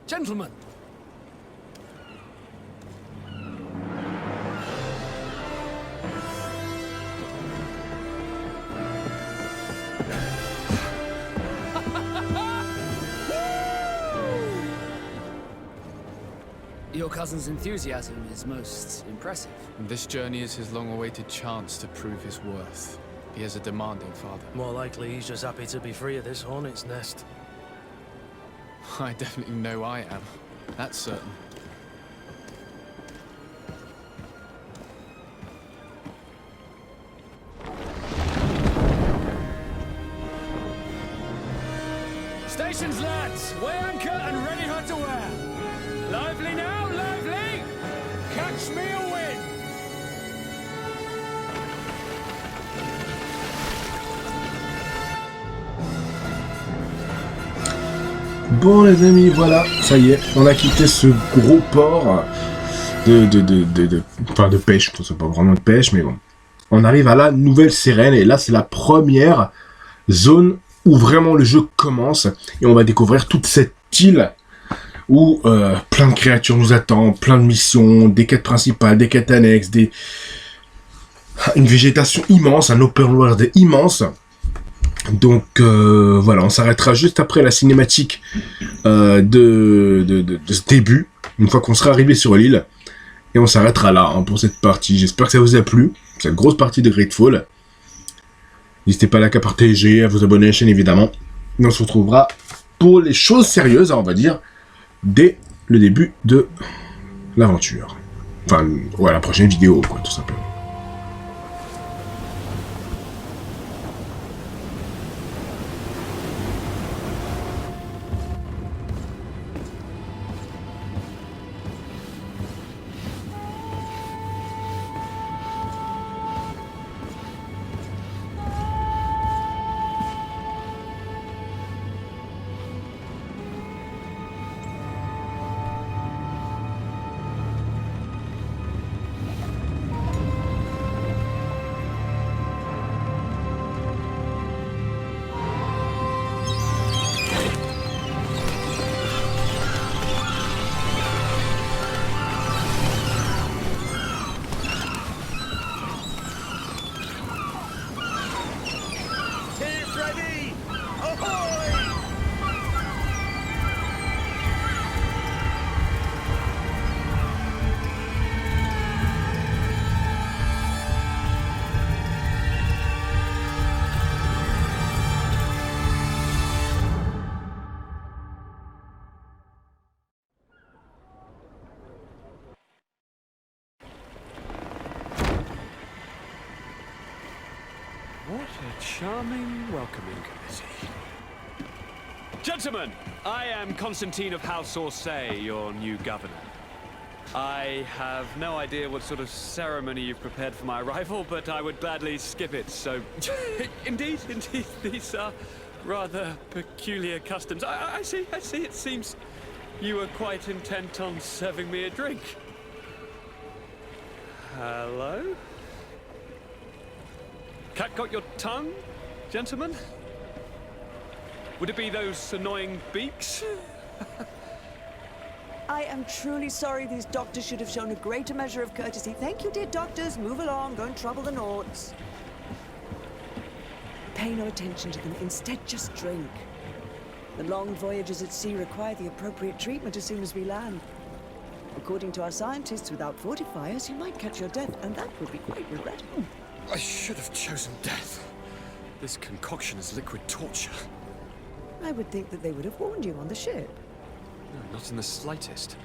Gentlemen! Your cousin's enthusiasm is most impressive. And this journey is his long-awaited chance to prove his worth. He has a demanding father. More likely he's just happy to be free of this hornet's nest. I definitely know I am. That's certain. Congratulations, lads! Weigh anchor and ready hot to wear. Lively now, lively! Catch me a win! Bon les amis, voilà, ça y est, on a quitté ce gros port enfin de pêche, c'est pas vraiment de pêche, mais bon. On arrive à la Nouvelle Sérène, et là c'est la première zone où vraiment le jeu commence, et on va découvrir toute cette île où plein de créatures nous attendent, plein de missions, des quêtes principales, des quêtes annexes, une végétation immense, un open world immense. Donc voilà, on s'arrêtera juste après la cinématique de ce début, une fois qu'on sera arrivé sur l'île, et on s'arrêtera là hein, pour cette partie. J'espère que ça vous a plu, cette grosse partie de Greedfall. N'hésitez pas à la partager, à vous abonner à la chaîne évidemment, et on se retrouvera pour les choses sérieuses, on va dire, dès le début de l'aventure. Enfin, ouais, la prochaine vidéo, quoi, tout simplement. What a charming welcoming committee. Gentlemen, I am Constantine of House Orsay, your new governor. I have no idea what sort of ceremony you've prepared for my arrival, but I would gladly skip it, so... Indeed, these are rather peculiar customs. I see, it seems you were quite intent on serving me a drink. Hello? Cat got your tongue, gentlemen? Would it be those annoying beaks? I am truly sorry. These doctors should have shown a greater measure of courtesy. Thank you, dear doctors. Move along. Don't trouble the Nords. Pay no attention to them. Instead, just drink. The long voyages at sea require the appropriate treatment as soon as we land. According to our scientists, without fortifiers, you might catch your death, and that would be quite regrettable. I should have chosen death. This concoction is liquid torture. I would think that they would have warned you on the ship. No, not in the slightest.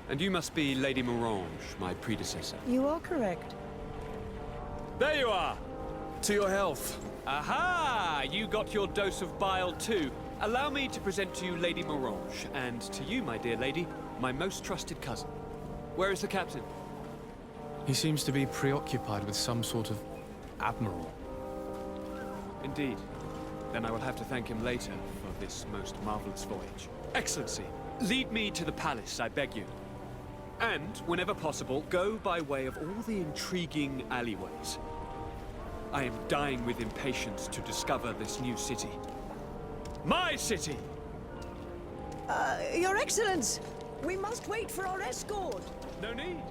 And you must be Lady Morange, my predecessor. You are correct. There you are! To your health. Aha! You got your dose of bile too. Allow me to present to you Lady Morange, and to you, my dear lady, my most trusted cousin. Where is the captain? He seems to be preoccupied with some sort of admiral. Indeed. Then I will have to thank him later for this most marvelous voyage. Excellency, lead me to the palace, I beg you. And, whenever possible, go by way of all the intriguing alleyways. I am dying with impatience to discover this new city. My city! Your Excellence! We must wait for our escort! No need.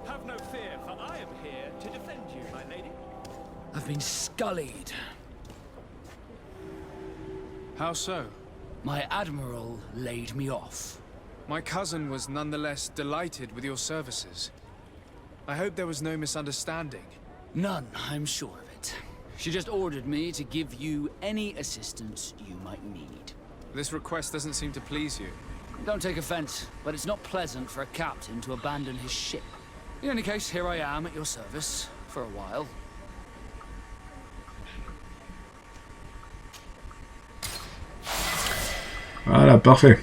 Have no fear, for I am here to defend you, my lady. I've been scullied. How so? My admiral laid me off. My cousin was nonetheless delighted with your services. I hope there was no misunderstanding. None, I'm sure of it. She just ordered me to give you any assistance you might need. This request doesn't seem to please you. Don't take offense, but it's not pleasant for a captain to abandon his ship. In any case, here I am at your service, for a while. Voilà, parfait.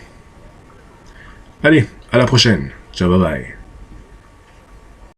Allez, à la prochaine. Ciao, bye bye.